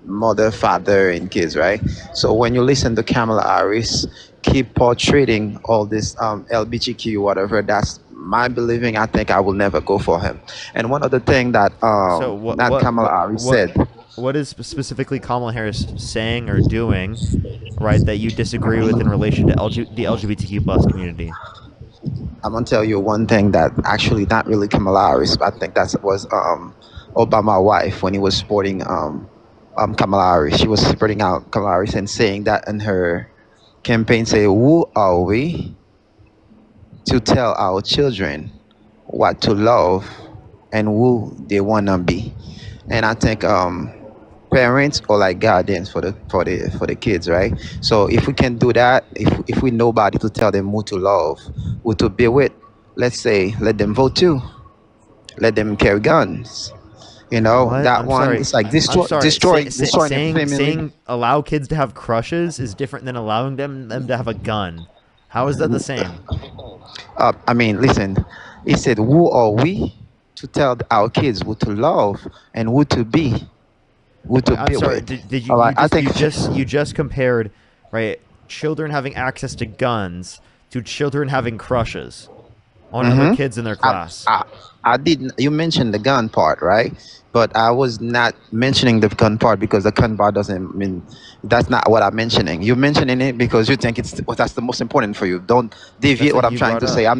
mother, father, and kids, right? So when you listen to Kamala Harris, keep portraying all this LGBTQ, whatever, that's my believing. I think I will never go for him. And one other thing that Kamala Harris said. What is specifically Kamala Harris saying or doing, right, that you disagree with in relation to the LGBTQ plus community? I'm gonna tell you one thing that actually not really Kamala Harris. I think that was Obama's wife when he was supporting Kamala Harris. She was supporting out Kamala Harris and saying that in her campaign, say, "Who are we to tell our children what to love and who they wanna be?" And I think parents are like guardians for the kids, right? So if we can do that, if we nobody to tell them who to love, who to be with, let's say let them vote too, let them carry guns. You know What? that I'm one. sorry. It's like I'm destroying saying, the family. saying allow kids to have crushes is different than allowing them to have a gun. How is that the same? I mean, listen. He said, "Who are we to tell our kids who to love and who to be?" I'm sorry. Did you? All right, You just compared, right? Children having access to guns to children having crushes. on other kids in their class. I didn't. You mentioned the gun part, right? But I was not mentioning the gun part because the gun part doesn't mean that's not what I'm mentioning. You're mentioning it because you think it's that's the most important for you. Don't That's deviate what what I'm you trying brought to say. up.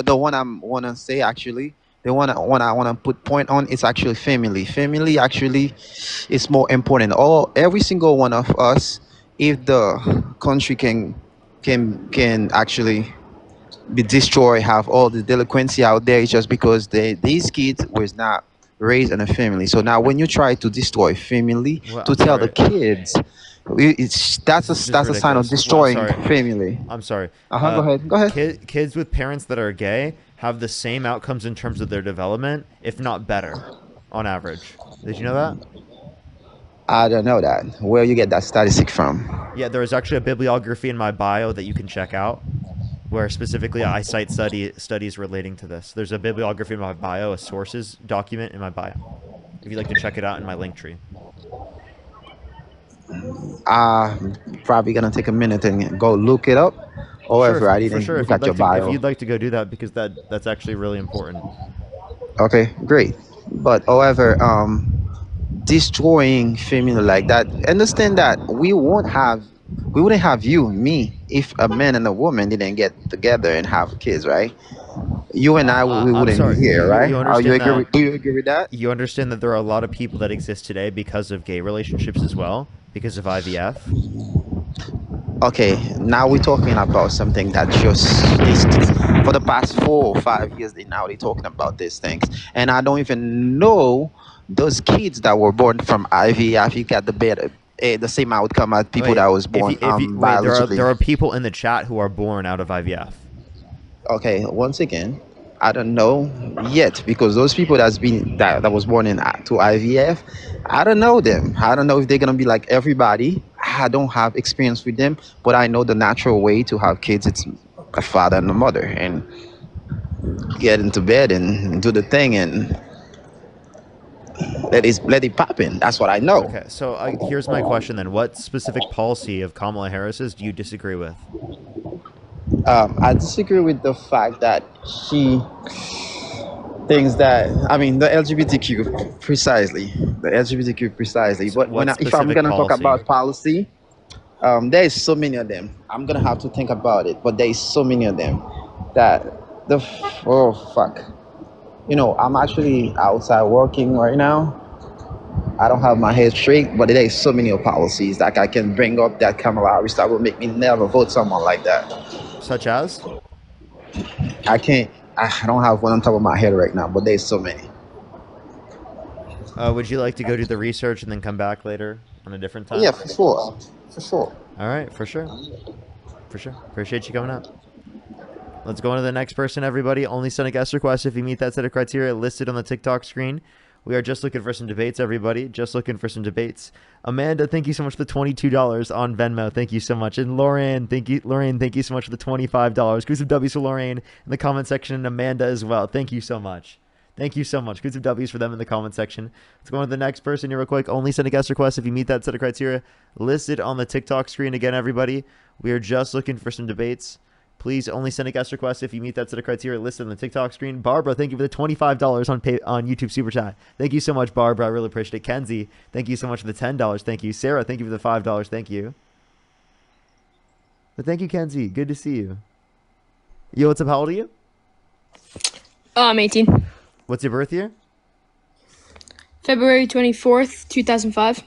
The one I'm wanna say actually. The one I wanna put point on is actually family. Family actually is more important. Every single one of us, if the country can actually be destroyed, have all the delinquency out there, it's just because these kids was not raised in a family. So now when you try to destroy family Well, to I'm tell the sorry. kids, This is just that's a sign of ridiculous. Well, destroying sorry. family. I'm sorry. Go ahead, go ahead. Kids with parents that are gay have the same outcomes in terms of their development, if not better, on average. Did you know that? I don't know that. Where you get that statistic from? Yeah, there is actually a bibliography in my bio that you can check out, where specifically I cite studies relating to this. There's a bibliography in my bio, a sources document in my bio. If you'd like to check it out in my link tree. Probably gonna take a minute and go look it up. Sure, However, I for didn't sure. look at your If bio. you'd like to go do that, because that's actually really important. Okay, great. But however, destroying family like that, understand that we wouldn't have you, me, if a man and a woman didn't get together and have kids, right? You and I, we I'm wouldn't be sorry. here, right? You Are you understand agree that? with, do you agree with that? You understand that there are a lot of people that exist today because of gay relationships as well, because of IVF. Okay, now we're talking about something that just is for the past 4 or 5 years. They're talking about these things, and I don't even know those kids that were born from IVF. You got the same outcome as people Wait, that was born if you wait, biologically. there are people in the chat who are born out of IVF. Okay, once again, I don't know yet because those people that was born to IVF, I don't know them. I don't know if they're gonna be like everybody. I don't have experience with them, but I know the natural way to have kids. It's a father and a mother, and get into bed and do the thing and let it pop in. That's what I know. Okay, so here's my question then: what specific policy of Kamala Harris's do you disagree with? I disagree with the fact that she things that I mean the LGBTQ precisely, the LGBTQ precisely. So But what if I'm specific gonna talk policy? about policy, there is so many of them. I'm gonna have to think about it. But there is so many of them that oh fuck. I'm actually outside working right now. I don't have my head straight, but there is so many policies that I can bring up that Kamala Harris that will make me never vote someone like that. Such as? I can't. I don't have one on top of my head right now, but there's so many. Would you like to go do the research and then come back later on a different time? Yeah, for sure. For sure. All right, for sure. For sure. Appreciate you coming up. Let's go on to the next person, everybody. Only send a guest request if you meet that set of criteria listed on the TikTok screen. We are just looking for some debates, everybody. Just looking for some debates. Amanda, thank you so much for the $22 on Venmo. Thank you so much. And Lorraine, thank you so much for the $25. Give some W's for Lorraine in the comment section, and Amanda as well. Thank you so much. Thank you so much. Give some W's for them in the comment section. Let's go on to the next person here real quick. Only send a guest request if you meet that set of criteria listed on the TikTok screen. Again, everybody, we are just looking for some debates. Please only send a guest request if you meet that set of criteria listed on the TikTok screen. Barbara, thank you for the $25 on YouTube Super Chat. Thank you so much, Barbara. I really appreciate it. Kenzie, thank you so much for the $10. Thank you. Sarah, thank you for the $5. Thank you. But thank you, Kenzie. Good to see you. Yo, what's up? How old are you? I'm 18. What's your birth year? February 24th, 2005.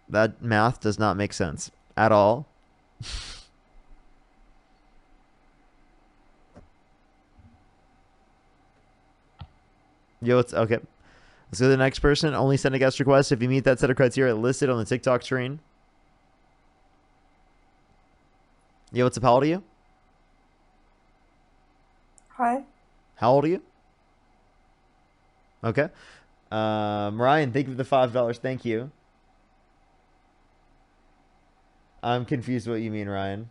That math does not make sense at all. Yo, it's okay. Let's go to the next person. Only send a guest request if you meet that set of criteria listed on the TikTok screen. Yo, what's up? How old are you? Hi. How old are you? Okay. Ryan, thank you for the $5. Thank you. I'm confused what you mean, Ryan.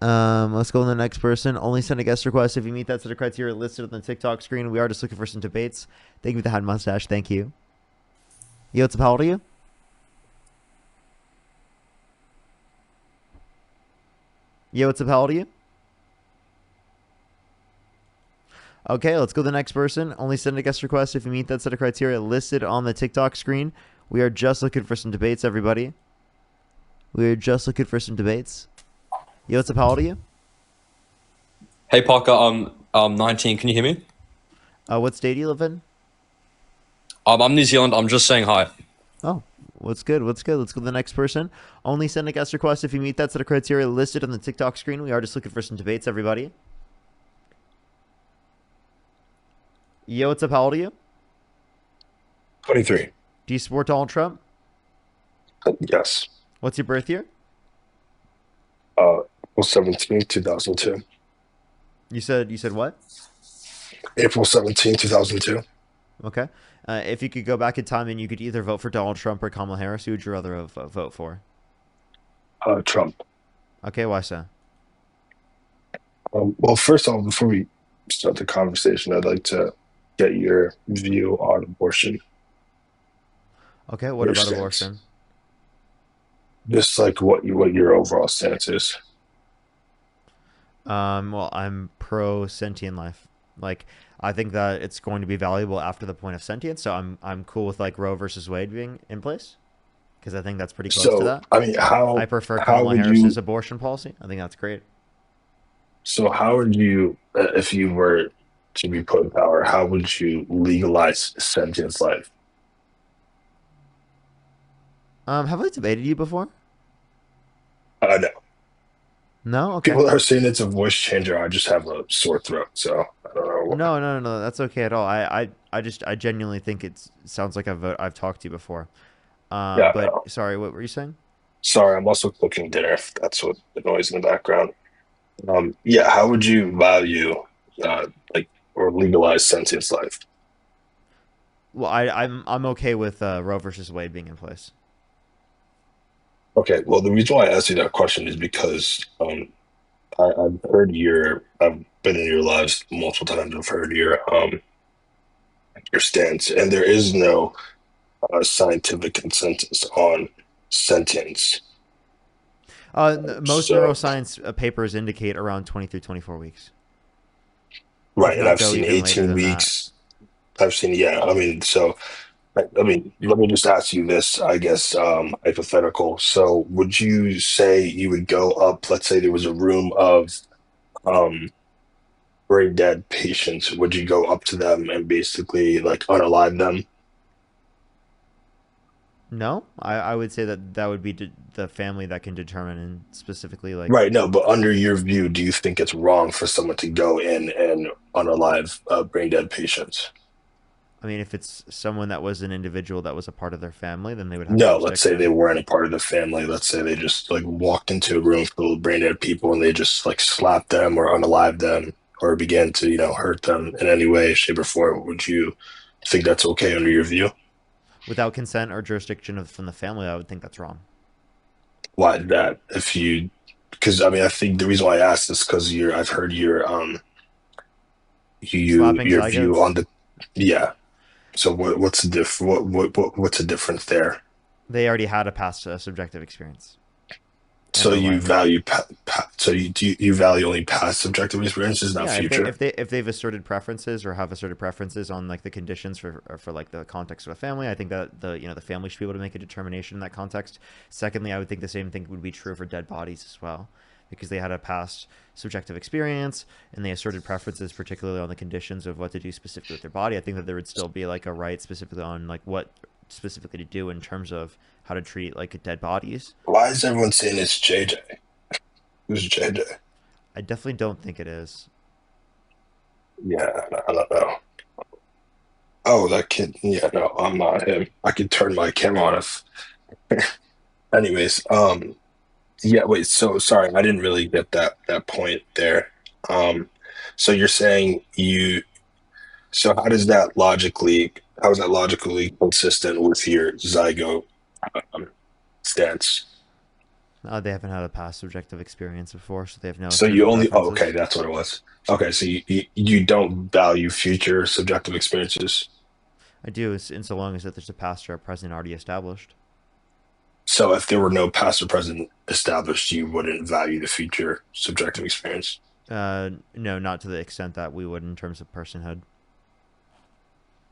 Let's go to the next person. Only send a guest request if you meet that set of criteria listed on the TikTok screen. We are just looking for some debates. Thank you for the hat mustache. Thank you. Yo, what's up? How old are you? Yo, what's up? How old are you? Okay, let's go to the next person. Only send a guest request if you meet that set of criteria listed on the TikTok screen. We are just looking for some debates, everybody. We're just looking for some debates. Yo, what's up? How old are you? Hey Parker, I'm 19. Can you hear me? What state do you live in? I'm New Zealand. I'm just saying hi. Oh, what's good? What's good? Let's go to the next person. Only send a guest request if you meet that set of criteria listed on the TikTok screen. We are just looking for some debates, everybody. Yo, what's up? How old are you? 23. Do you support Donald Trump? Yes. What's your birth year? April 17th, 2002. You said what? April 17th, 2002. Okay. If you could go back in time and you could either vote for Donald Trump or Kamala Harris, who would you rather vote for? Trump. Okay, why so? Well, first off, before we start the conversation, I'd like to get your view on abortion. Okay, what about abortion? Just like what your overall stance is. Well, I'm pro sentient life. Like, I think that it's going to be valuable after the point of sentience. So I'm cool with like Roe versus Wade being in place because I think that's pretty close to that. I mean, I prefer Kamala Harris's abortion policy. I think that's great. So how would you, if you were to be put in power, how would you legalize sentient life? Have I debated you before? No. No? Okay. People are saying it's a voice changer. I just have a sore throat, so I don't know. No. That's okay at all. I genuinely think it sounds like I've talked to you before. Sorry, what were you saying? Sorry, I'm also cooking dinner. If that's what the noise in the background. Yeah, how would you value, or legalize sentient life? Well, I'm okay with Roe versus Wade being in place. Okay, well, the reason why I asked you that question is because I've been in your lives multiple times. I've heard your stance, and there is no scientific consensus on sentience. Most neuroscience papers indicate around 20 through 24 weeks. Right, and I've seen 18 weeks. I've seen, yeah. I mean, let me just ask you this, I guess, hypothetical. So would you say you would go up, let's say there was a room of brain dead patients, would you go up to them and basically like unalive them? No, I would say that would be the family that can determine, and specifically like Right, no, but under your view, do you think it's wrong for someone to go in and unalive brain dead patients? I mean, if it's someone that was an individual that was a part of their family, then they would have No, to let's say they weren't a part of the family. Let's say they just like walked into a room full of brain dead people and they just like slapped them or unalived them or began to, hurt them in any way, shape, or form. Would you think that's okay under your view? without consent or jurisdiction from the family. I would think that's wrong. Why that? Because I mean, I think the reason why I asked is because I've heard your view on the, yeah. So what's the what's the difference there? They already had a past subjective experience. So you value you value only past subjective experiences, not future? If they've asserted preferences or have asserted preferences on like the conditions for like the context of a family, I think that the family should be able to make a determination in that context. Secondly, I would think the same thing would be true for dead bodies as well, because they had a past subjective experience and they asserted preferences, particularly on the conditions of what to do specifically with their body. I think that there would still be like a right specifically on like what specifically to do in terms of how to treat like dead bodies. Why is everyone saying it's JJ? Who's JJ? I definitely don't think it is. Yeah, I don't know. Oh, that kid. Yeah, no, I'm not him. I could turn my camera on if. Anyways, yeah. Wait. So sorry, I didn't really get that point there. So you're saying you. So how is that logically consistent with your zygote stance? They haven't had a past subjective experience before, so they have no. So you only. Oh, okay, that's what it was. Okay, so you don't value future subjective experiences. I do, in so long as that there's a past or a present already established. So if there were no past or present established, you wouldn't value the future subjective experience. No, not to the extent that we would in terms of personhood.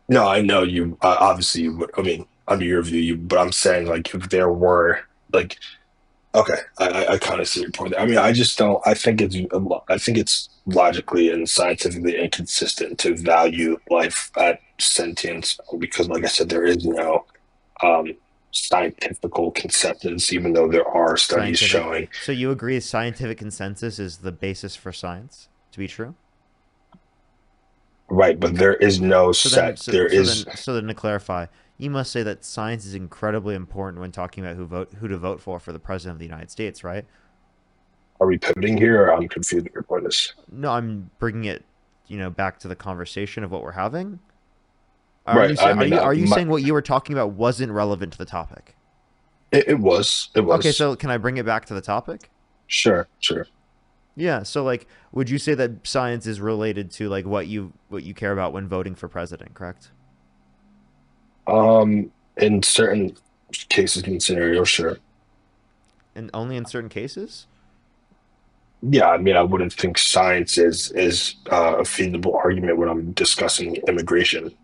No, I know you. Obviously, you would. I mean, under your view, you. But I'm saying, like, if there were, like, okay, I kind of see your point there. I mean, I just don't. I think it's logically and scientifically inconsistent to value life at sentience because, like I said, there is no um, scientifical consensus, even though there are studies Scientific. showing. So you agree scientific consensus is the basis for science to be true? Right, but there is no So then, set. There is. so then to clarify, you must say that science is incredibly important when talking about who to vote for the president of the United States, right? Are we pivoting here, or I'm confused with your point is? No, I'm bringing it, back to the conversation of what we're having. Are Right. you I saying mean, are you saying what you were talking about wasn't relevant to the topic? it was. It was. Okay, so can I bring it back to the topic? Sure. Sure. Yeah, so like would you say that science is related to like what you care about when voting for president, correct? In certain cases and scenarios, sure. And only in certain cases? Yeah, I mean, I wouldn't think science is a feasible argument when I'm discussing immigration.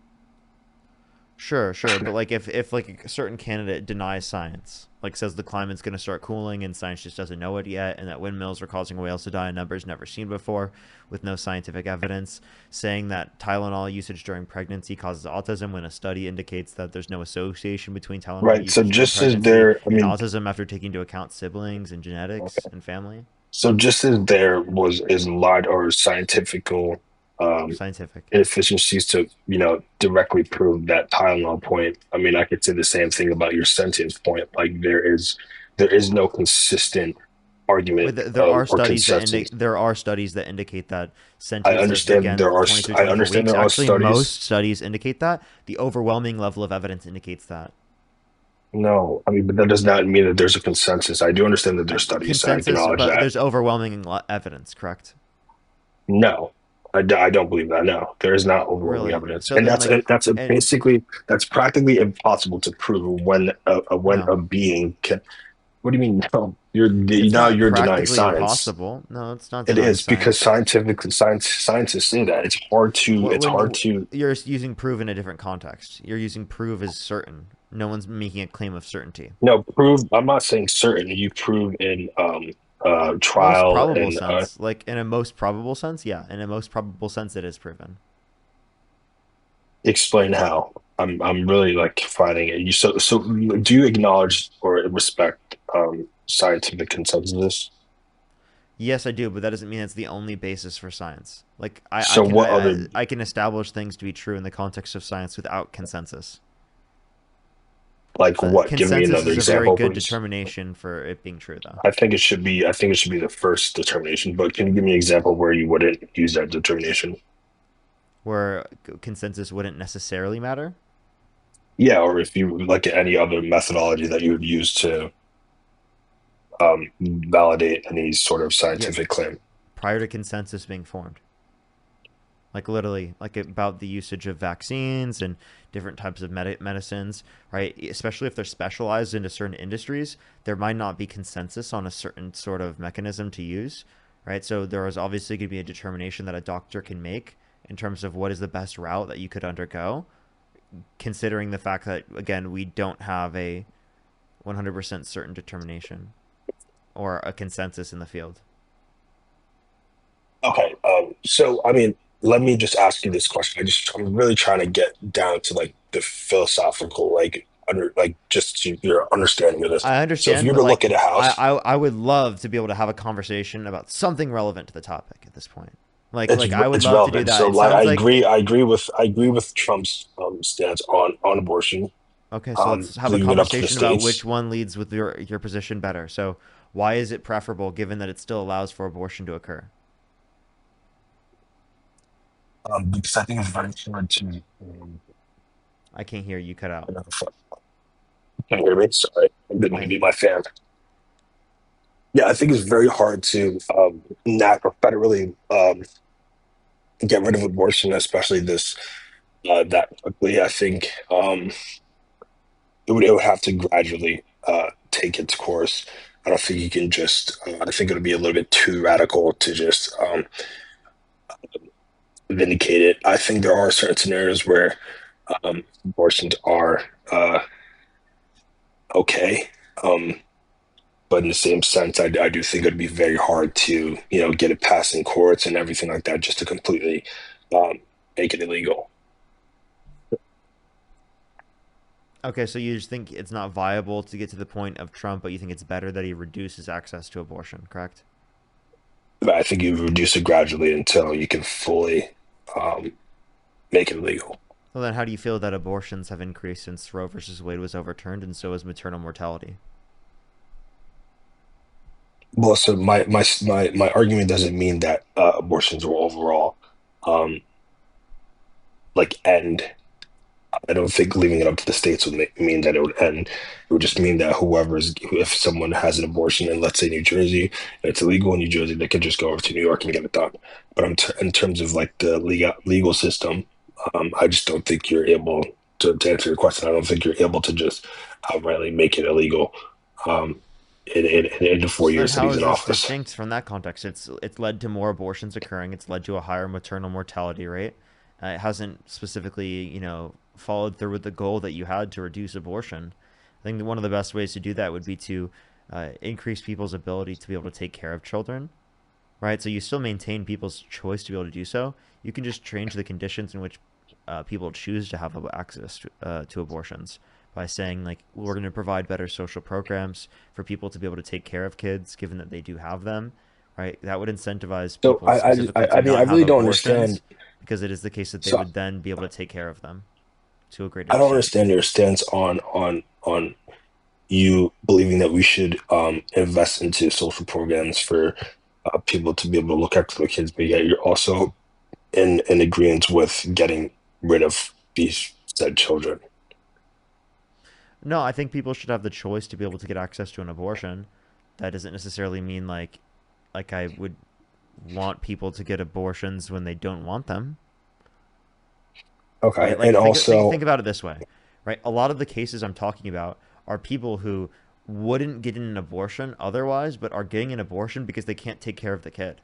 Sure, but like if like a certain candidate denies science, like says the climate's going to start cooling and science just doesn't know it yet, and that windmills are causing whales to die in numbers never seen before, with no scientific evidence, saying that Tylenol usage during pregnancy causes autism when a study indicates that there's no association between Tylenol Right. So usage during just as pregnancy there, I and mean, autism after taking into account siblings and genetics and family. so just as there was is a lot or scientifical Scientific. inefficiencies to, directly prove that Tylenol point. I mean, I could say the same thing about your sentence point. Like there is no consistent argument There are or studies that consensus. indicate that I sentience of understand again there are 23 I 24 understand weeks. there are Actually, studies. most studies indicate that. The overwhelming level of evidence indicates that. No, I mean, but that does not mean that there's a consensus. I do understand that there's studies. I Consensus, acknowledge but that. there's overwhelming evidence, correct? No, I don't believe that. No, there is not overwhelming Really? evidence, So and then, that's like, and basically that's practically impossible to prove when no, a being can. What do you mean? No, you're it's now not you're denying practically science. impossible. No, it's not It denying is because science. scientists say that it's hard to What it's when hard to you're using prove in a different context, you're using prove as certain. No one's making a claim of certainty. no prove. I'm not saying certain. You prove in Most trial probable and sense, like in a most probable sense, yeah. In a most probable sense, it is proven. explain how. I'm really like finding it. So do you acknowledge or respect scientific consensus? Yes, I do, but that doesn't mean it's the only basis for science. Like So what other I can establish things to be true in the context of science without consensus. like what? Give me Consensus another is a very example, good please. determination for it being true, though. I think it should be the first determination, but can you give me an example where you wouldn't use that determination? Where consensus wouldn't necessarily matter. Yeah, or if you like any other methodology that you would use to validate any sort of Yeah, scientific claim. prior to consensus being formed. Like literally, like about the usage of vaccines and different types of medicines, right? Especially if they're specialized into certain industries, there might not be consensus on a certain sort of mechanism to use, right? So there is obviously going to be a determination that a doctor can make in terms of what is the best route that you could undergo, considering the fact that again we don't have a 100% certain determination or a consensus in the field. Okay, so I mean, let me just ask you this question. I'm really trying to get down to like the philosophical, like just your understanding of this. I So if you understand, were but to look like at a house, I would love to be able to have a conversation about something relevant to the topic at this point. Like I would it's love to do relevant. that. So It like sounds like I agree with Trump's stance on abortion. okay, so let's have a Leaving it up to the conversation about which states. one leads with your position better. So why is it preferable given that it still allows for abortion to occur? Because I think it's very hard to. I can't hear you cut out. Can you hear me? Sorry, it might Thank be you. my fan. Yeah, I think it's very hard to not or federally get rid of abortion, especially this that quickly. I think it would have to gradually take its course. I don't think you can just. I think it'll be a little bit too radical to just vindicate it. I think there are certain scenarios where abortions are okay. But in the same sense, I do think it'd be very hard to, get it passed in courts and everything like that just to completely make it illegal. Okay, so you just think it's not viable to get to the point of Trump, but you think it's better that he reduces access to abortion, correct? But I think you reduce it gradually until you can fully make it legal. Well, then how do you feel that abortions have increased since Roe versus Wade was overturned, and so has maternal mortality? Well, so my argument doesn't mean that abortions will overall um, end. I don't think leaving it up to the states would mean that it would end. It would just mean that if someone has an abortion in, let's say, New Jersey, and it's illegal in New Jersey, they can just go over to New York and get it done. But in terms of like the legal system, I just don't think you're able to answer your question. I don't think you're able to just outrightly make it illegal in the four So then years that how he's is in this office. distinct from that context? It's led to more abortions occurring. It's led to a higher maternal mortality rate. It hasn't specifically, followed through with the goal that you had to reduce abortion. I think that one of the best ways to do that would be to increase people's ability to be able to take care of children, right? So you still maintain people's choice to be able to do so. You can just change the conditions in which people choose to have access to abortions by saying, like, we're going to provide better social programs for people to be able to take care of kids, given that they do have them, right? That would incentivize So people specifically to I not have really don't abortions, understand. because it is the case that they So would then be able to take care of them to a greater I don't extent. understand your stance on you believing that we should invest into social programs for people to be able to look after their kids, but yet you're also in agreement with getting rid of these said children. No, I think people should have the choice to be able to get access to an abortion. That doesn't necessarily mean like I would want people to get abortions when they don't want them, Okay, right? and Like think also, about it this way, right? A lot of the cases I'm talking about are people who wouldn't get an abortion otherwise, but are getting an abortion because they can't take care of the kid.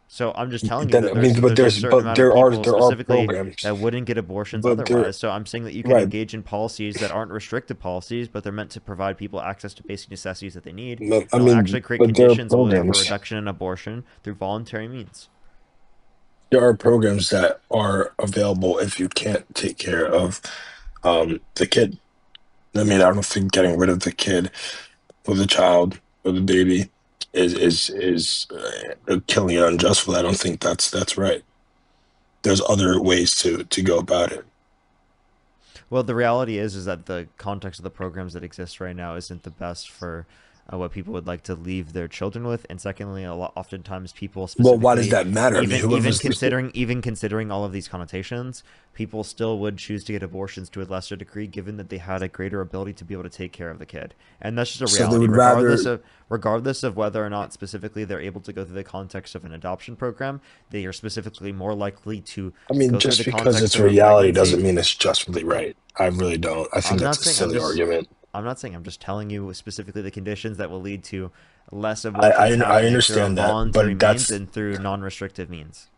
So I'm just telling you then that I mean, there's a certain amount of people there are specifically programs, that wouldn't get abortions but there otherwise. So I'm saying that you can right. engage in policies that aren't restrictive policies, but they're meant to provide people access to basic necessities that they need, I and will mean, actually create but there are conditions that will lead to a programs. reduction in abortion through voluntary means. There are programs that are available if you can't take care of the kid. I mean, I don't think getting rid of the kid or the child or the baby is killing it unjustly. I don't think that's right. There's other ways to go about it. Well, the reality is that the context of the programs that exist right now isn't the best for what people would like to leave their children with. And secondly, oftentimes people Well, why does specifically, that matter? I mean, whoever's even considering all of these connotations, people still would choose to get abortions to a lesser degree, given that they had a greater ability to be able to take care of the kid. And that's just a so they reality, would rather. regardless of whether or not specifically they're able to go through the context of an adoption program. They are specifically more likely to I mean, go through just the because context it's of a reality pregnancy. doesn't mean it's justly right. I really don't. I think I'm that's not a saying I'm silly just argument. I'm not saying I'm just telling you specifically the conditions that will lead to less I abortions I happening through a understand that, voluntary but means that's and through non-restrictive means.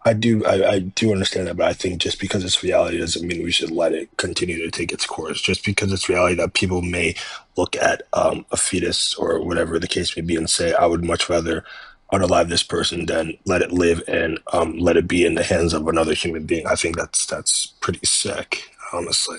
I do understand that, but I think just because it's reality doesn't mean we should let it continue to take its course. Just because it's reality that people may look at a fetus or whatever the case may be and say, I would much rather unalive this person than let it live and let it be in the hands of another human being. I think that's pretty sick, honestly.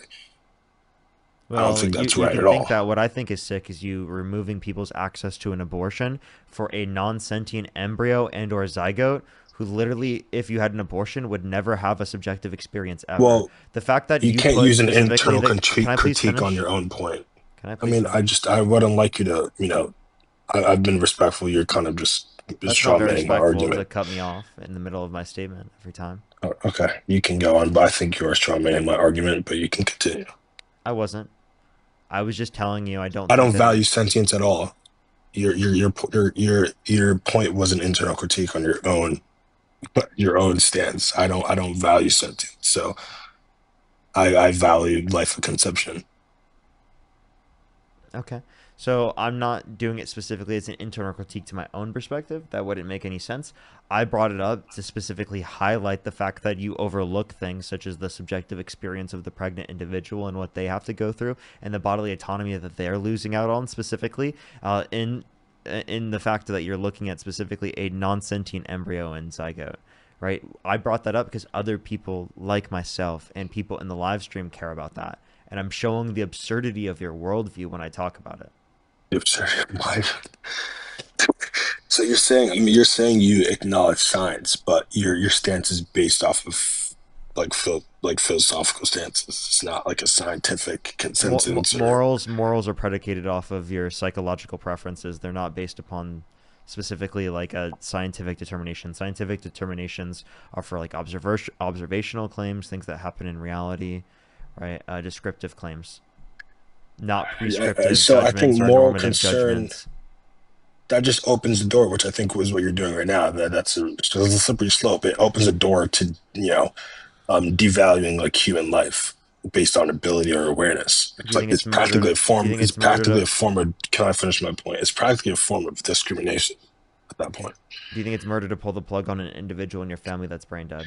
I don't Well, think that's you right can at think all. that. What I think is sick is you removing people's access to an abortion for a non-sentient embryo and or zygote who literally, if you had an abortion, would never have a subjective experience ever. Well, The fact that you you can't put use an specifically internal the, can I please critique on finish? your own point. Can I I please mean, finish? I wouldn't like you to, I've been respectful. You're kind of just That's not straw very manning my respectful to argument. cut me off in the middle of my statement every time. Oh, okay, you can go on, but I think you are straw manning my argument, but you can continue. I wasn't. I was just telling you I don't I think don't that. value sentience at all. Your point was an internal critique on your own stance. I don't value sentience, so I value life of conception. Okay. So I'm not doing it specifically as an internal critique to my own perspective. That wouldn't make any sense. I brought it up to specifically highlight the fact that you overlook things such as the subjective experience of the pregnant individual and what they have to go through, and the bodily autonomy that they're losing out on specifically in the fact that you're looking at specifically a non-sentient embryo and zygote. Right? I brought that up because other people like myself and people in the live stream care about that. And I'm showing the absurdity of your worldview when I talk about it. So you're saying, I mean, you're saying you acknowledge science, but your stance is based off of like philosophical stances. It's not like a scientific consensus. Morals are predicated off of your psychological preferences. They're not based upon specifically like a scientific determination. Scientific determinations are for like observational claims, things that happen in reality, right? Descriptive claims, not prescriptive So I judgments think or moral normative concern judgments. that just opens the door, which I think was what you're doing right now. That's a slippery slope. It opens the door to devaluing like human life based on ability or awareness. Do you think it's Practically a form. Do you think It's it's murder practically to, a form of. Can I finish my point? It's practically a form of discrimination at that point. Do you think it's murder to pull the plug on an individual in your family that's brain dead?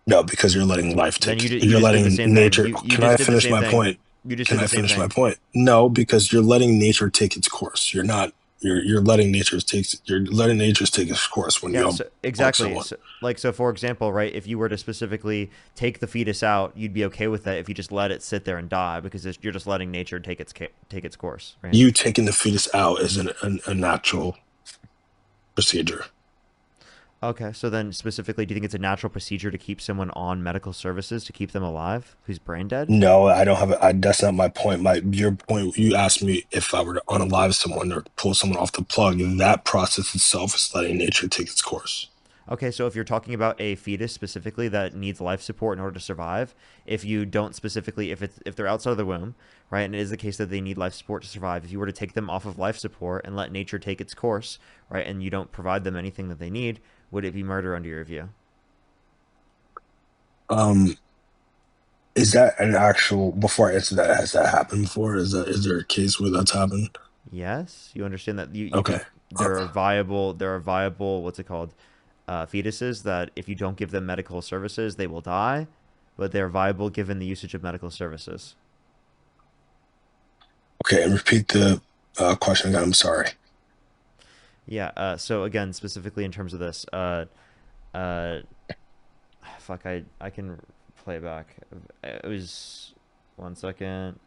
No, because you're letting life Then take. you You're just did the letting same thing. nature. You Can just I did the finish same my thing. point? You just Can did I the same finish my thing. point? No, because you're letting nature take its course. You're not. You're letting nature take. You're letting nature take its course when Yeah, you so, help exactly. someone. So for example, right, if you were to specifically take the fetus out, you'd be okay with that if you just let it sit there and die because you're just letting nature take its course, right? You taking the fetus out is a natural procedure. Okay, so then specifically, do you think it's a natural procedure to keep someone on medical services to keep them alive who's brain dead? No, I don't have. That's not my point. Your point. You asked me if I were to unalive someone or pull someone off the plug, and that process itself is letting nature take its course. Okay, so if you're talking about a fetus specifically that needs life support in order to survive, if you don't specifically, if they're outside of the womb, right, and it is the case that they need life support to survive, if you were to take them off of life support and let nature take its course, right, and you don't provide them anything that they need, would it be murder under your view? Is that an actual? Before I answer that, has that happened before? Is there a case where that's happened? Yes, you understand that you Okay. can. There are viable. What's it called? Fetuses that if you don't give them medical services, they will die, but they're viable given the usage of medical services. Okay, and repeat the question again. I'm sorry. Yeah. So again, specifically in terms of this, fuck, I can play it back. It was 1 second.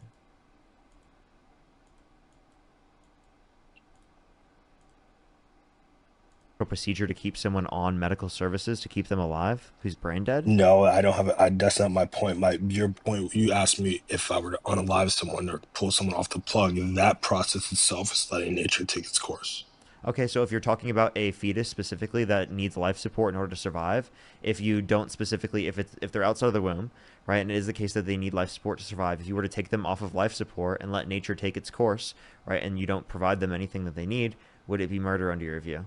A procedure to keep someone on medical services to keep them alive who's brain dead? No, I don't have. That's not my point. Your point. You asked me if I were to unalive someone or pull someone off the plug, and that process itself is letting nature take its course. Okay, so if you're talking about a fetus specifically that needs life support in order to survive, if you don't specifically, if they're outside of the womb, right, and it is the case that they need life support to survive, if you were to take them off of life support and let nature take its course, right, and you don't provide them anything that they need, would it be murder under your view?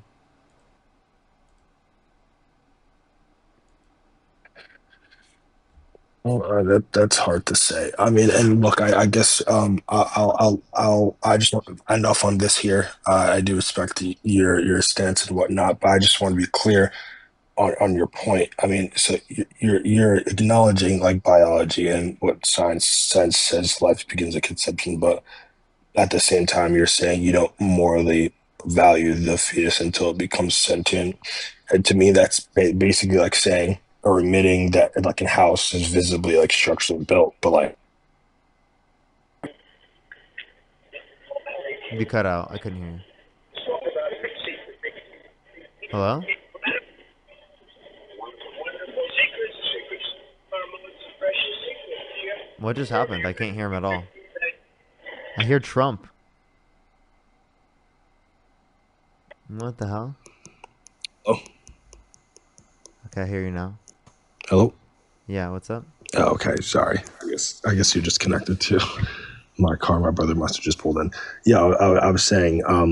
That's hard to say. I mean, and look, I guess I just want enough on this here. I do respect your stance and whatnot, but I just want to be clear on your point. I mean, so you're acknowledging like biology and what science says life begins at conception, but at the same time, you're saying you don't morally value the fetus until it becomes sentient. And to me, that's basically like saying or admitting that like a house is visibly like structurally built, but like You cut out. I couldn't hear you. Hello? What just happened? I can't hear him at all. I hear Trump. What the hell? Oh. Okay, I hear you now. Hello? Yeah, what's up? Oh, okay, sorry. I guess you're just connected to my car. My brother must have just pulled in. Yeah, I was saying. I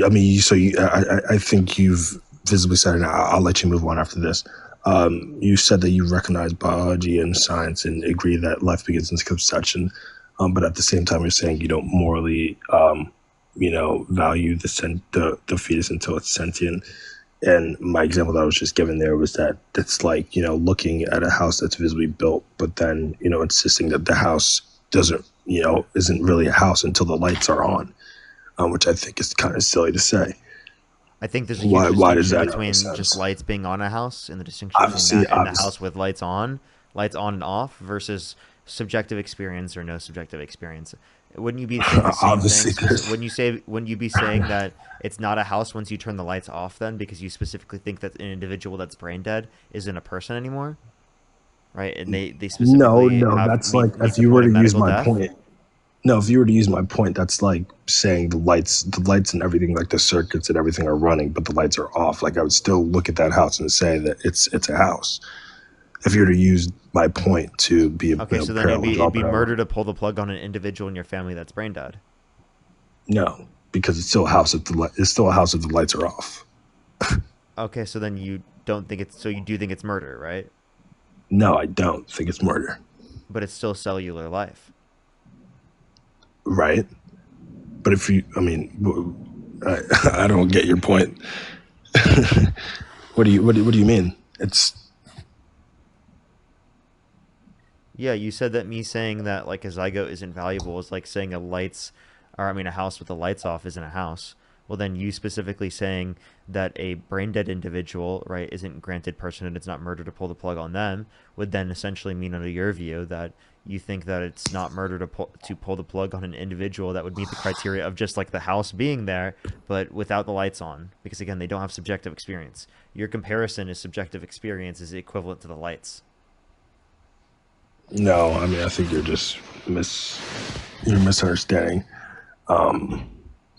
mean, I think you've visibly said, and I'll let you move on after this. You said that you recognize biology and science and agree that life begins in conception. But at the same time, you're saying you don't morally, value the fetus until it's sentient. And my example that I was just given there was that it's like, looking at a house that's visibly built, but then, insisting that the house isn't really a house until the lights are on, which I think is kind of silly to say. I think there's a huge Why does distinction that not make between just sense? lights being on a house and the distinction between that and the house with lights on and off versus subjective experience or no subjective experience. Wouldn't you be saying the same Obviously, thing? Wouldn't you be saying that it's not a house once you turn the lights off then because you specifically think that an individual that's brain dead isn't a person anymore? Right? And they specifically no, have that's like meet if the you were point of to use medical my death. point. No, if you were to use my point, that's like saying the lights and everything, like the circuits and everything are running, but the lights are off. Like I would still look at that house and say that it's a house. If you were to use my point to be Okay, so then parallel, it'd be murder to pull the plug on an individual in your family that's brain dead. No, because it's still a house if the lights are off. Okay, so then you don't think it's so you do think it's murder, right? No, I don't think it's murder. But it's still cellular life. Right? But I don't get your point. What do you mean? Yeah, you said that me saying that like a zygote isn't valuable is like saying a house with the lights off isn't a house. Well, then you specifically saying that a brain dead individual, right, isn't granted personhood, it's not murder to pull the plug on them, would then essentially mean under your view that you think that it's not murder to pull the plug on an individual that would meet the criteria of just like the house being there, but without the lights on, because again, they don't have subjective experience. Your comparison is subjective experience is equivalent to the lights. No, I think you're just you're misunderstanding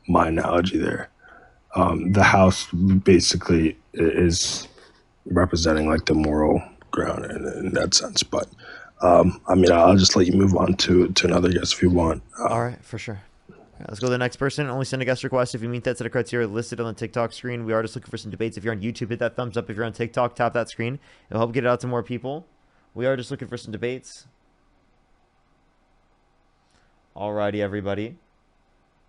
my analogy there. The house basically is representing like the moral ground in that sense, but I'll just let you move on to another guest if you want. All right, for sure. Let's go to the next person. Only send a guest request if you meet that set of criteria listed on the TikTok screen. We are just looking for some debates. If you're on YouTube, hit that thumbs up. If you're on TikTok, tap that screen. It'll help get it out to more people. We are just looking for some debates. Alrighty, everybody.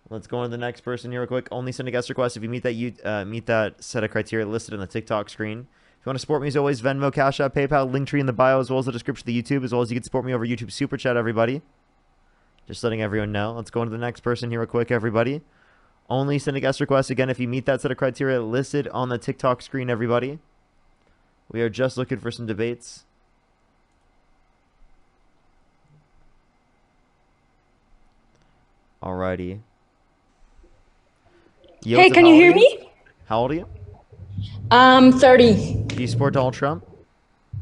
Let's go on to the next person here real quick. Only send a guest request if you meet that set of criteria listed on the TikTok screen. If you want to support me as always, Venmo, Cash App, PayPal, Linktree in the bio, as well as the description of the YouTube, as well as you can support me over YouTube Super Chat, everybody. Just letting everyone know. Let's go on to the next person here real quick, everybody. Only send a guest request again if you meet that set of criteria listed on the TikTok screen, everybody. We are just looking for some debates. Alrighty. Yo, Hey, can you hear me? How old are you? 30. Do you support Donald Trump?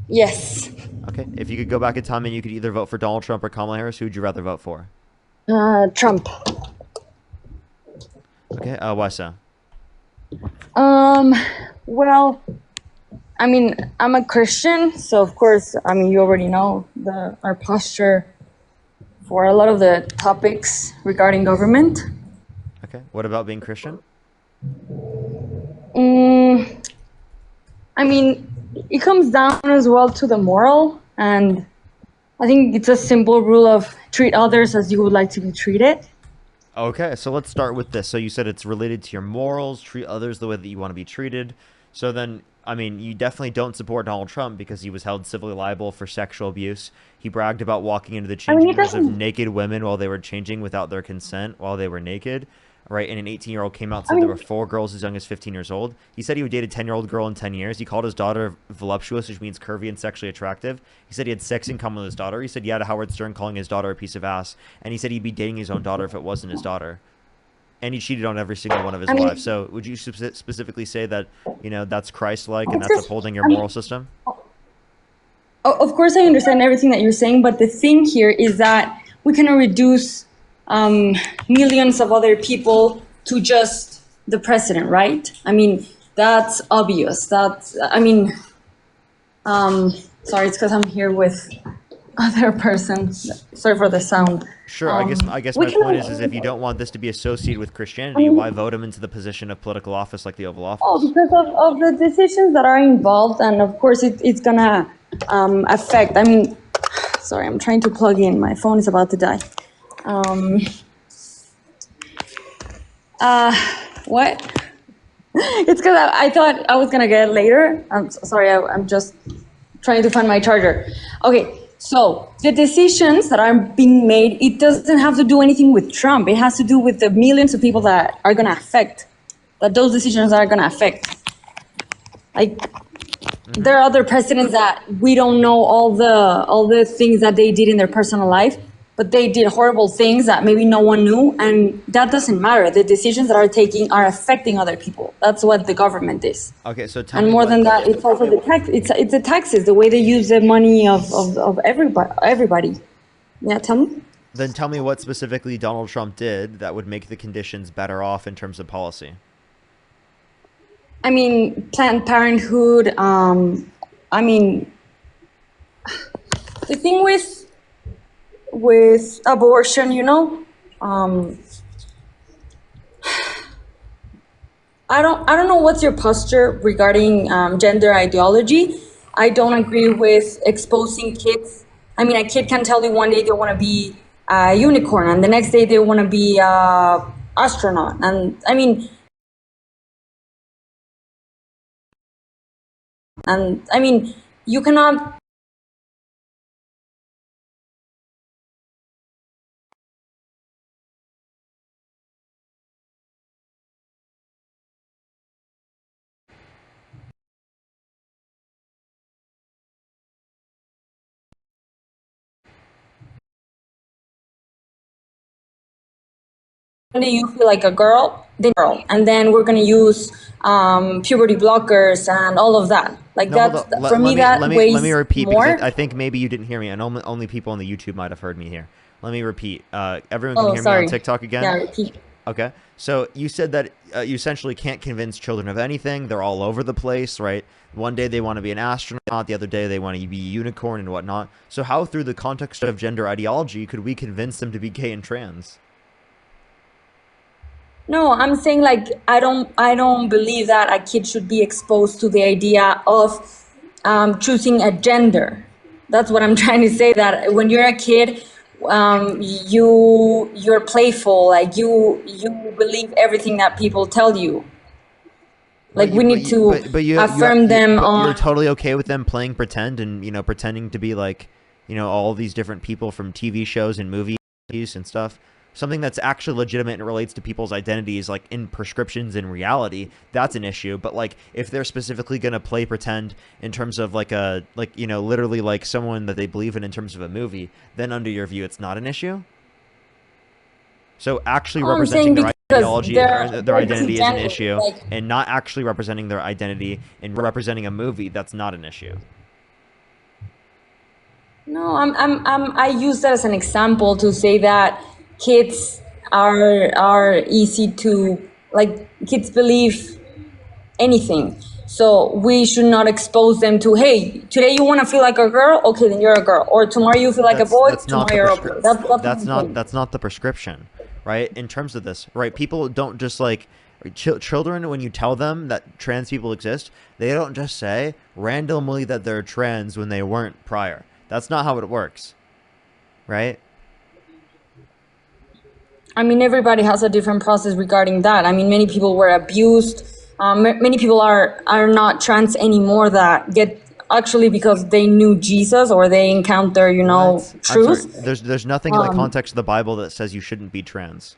Yes. Okay. If you could go back in time and you could either vote for Donald Trump or Kamala Harris, who would you rather vote for? Trump. Okay. Why so? Well, I'm a Christian, so of course, you already know our posture for a lot of the topics regarding government. Okay. What about being Christian? It comes down as well to the moral, and I think it's a simple rule of treat others as you would like to be treated. Okay, so let's start with this. So you said it's related to your morals, treat others the way that you want to be treated. So then, you definitely don't support Donald Trump because he was held civilly liable for sexual abuse. He bragged about walking into the changing rooms of naked women while they were changing without their consent while they were naked. Right, and an 18-year-old came out and said there were 4 girls as young as 15 years old. He said he would date a 10-year-old girl in 10 years. He called his daughter voluptuous, which means curvy and sexually attractive. He said he had sex in common with his daughter. He said he had Howard Stern calling his daughter a piece of ass. And he said he'd be dating his own daughter if it wasn't his daughter. And he cheated on every single one of his wives. So would you specifically say that, that's Christ-like and that's upholding your moral system? Of course, I understand everything that you're saying, but the thing here is that we cannot reduce millions of other people to just the president, right? That's obvious. Sorry, it's because I'm here with other persons. Sorry for the sound. Sure, I guess my point is if you don't want this to be associated with Christianity, why vote him into the position of political office like the Oval Office? Oh, because of the decisions that are involved, and of course it's gonna affect. Sorry, I'm trying to plug in. My phone is about to die. Um, what? It's because I thought I was gonna get it later. I'm sorry, I'm just trying to find my charger. Okay, so the decisions that are being made, it doesn't have to do anything with Trump. It has to do with the millions of people that are gonna affect, that those decisions are gonna affect. Like, there are other presidents that we don't know all the things that they did in their personal life, but they did horrible things that maybe no one knew, and that doesn't matter. The decisions that are taking are affecting other people. That's what the government is. Okay, so tell And me more what. than that, it's also the tax. It's the taxes, the way they use the money of everybody. Yeah, tell me. Then tell me what specifically Donald Trump did that would make the conditions better off in terms of policy. I mean, Planned Parenthood. I mean, the thing with abortion, you know, I don't know what's your posture regarding gender ideology. I don't agree with exposing kids. I mean, a kid can tell you one day they want to be a unicorn, and the next day they want to be a astronaut. And I mean, you cannot. One day you feel like a girl, then girl, and then we're gonna use puberty blockers and all of that. Like No, hold that's on. for me that Let me weighs repeat because more. I think maybe you didn't hear me, and only people on the YouTube might have heard me here. Let me repeat. Everyone can Oh, hear me on sorry. TikTok again. Yeah, repeat. Okay. So you said that you essentially can't convince children of anything. They're all over the place, right? One day they want to be an astronaut, the other day they want to be a unicorn and whatnot. So how, through the context of gender ideology, could we convince them to be gay and trans? No, I'm saying like I don't believe that a kid should be exposed to the idea of choosing a gender. That's what I'm trying to say. That when you're a kid, you're playful. Like you believe everything that people tell you. Like we need to affirm them but you're on. totally okay with them playing pretend and pretending to be like all these different people from TV shows and movies and stuff. Something that's actually legitimate and relates to people's identities, like in prescriptions in reality, that's an issue. But like if they're specifically gonna play pretend in terms of like literally like someone that they believe in terms of a movie, then under your view, it's not an issue. So actually I'm representing saying their because ideology, their identity is an issue, like and not actually representing their identity and representing a movie, that's not an issue. no, I use that as an example to say that kids are easy to like. Kids believe anything, so we should not expose them to. Hey, today you want to feel like a girl? Okay, then you're a girl. Or tomorrow you feel like a boy? Tomorrow you're a boy. That's not the prescription, right? In terms of this, right? People don't just like children when you tell them that trans people exist, they don't just say randomly that they're trans when they weren't prior. That's not how it works, right? I mean, everybody has a different process regarding that. I mean, many people were abused. Many people are not trans anymore that get actually because they knew Jesus or they encounter, truth. There's nothing in the context of the Bible that says you shouldn't be trans.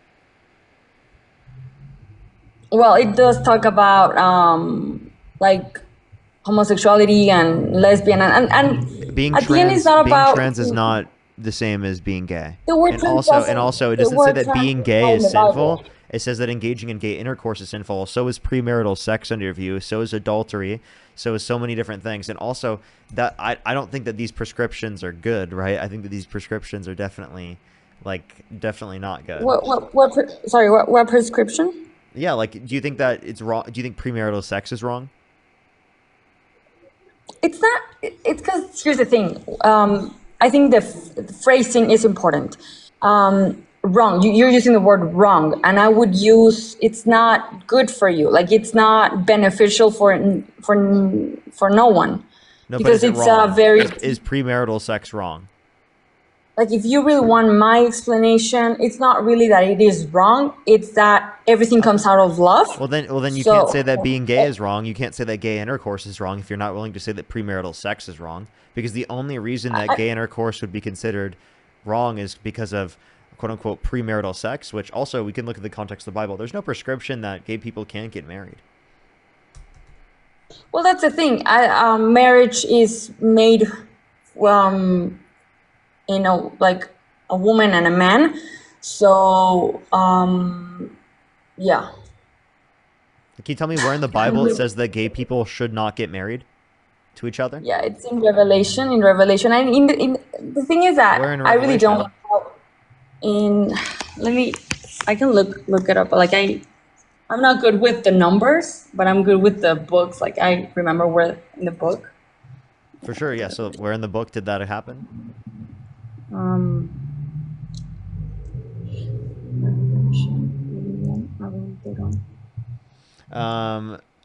Well, it does talk about like homosexuality and lesbian and being at trans, the end it's not being about trans is not the same as being gay. the word And trans also it the doesn't say word that trans being is gay not in is the sinful. Bible. It says that engaging in gay intercourse is sinful. So is premarital sex under your view. So is adultery. So is so many different things. And also that I don't think that these prescriptions are good, right? I think that these prescriptions are definitely not good. What prescription? Yeah, like do you think that it's wrong? Do you think premarital sex is wrong? It's not. It's because here's the thing. I think the phrasing is important. Wrong. You're using the word wrong, and I would use it's not good for you. Like it's not beneficial for no one. No, because but is it it's wrong? a very Is premarital sex wrong? like if you really want my explanation, it's not really that it is wrong. It's that everything comes out of love. Well, then you So- can't say that being gay is wrong. You can't say that gay intercourse is wrong if you're not willing to say that premarital sex is wrong. Because the only reason that gay intercourse would be considered wrong is because of quote unquote premarital sex, which also we can look at the context of the Bible. There's no prescription that gay people can't get married. Well, that's the thing. Marriage is made, like a woman and a man. So, yeah. Can you tell me where in the Bible it says that gay people should not get married to each other? Yeah, it's in Revelation. In Revelation, and the thing is that Where in I really Revelation? don't. I can look it up. Like I'm not good with the numbers, but I'm good with the books. Like I remember where in the book. For sure, yeah. So where in the book did that happen?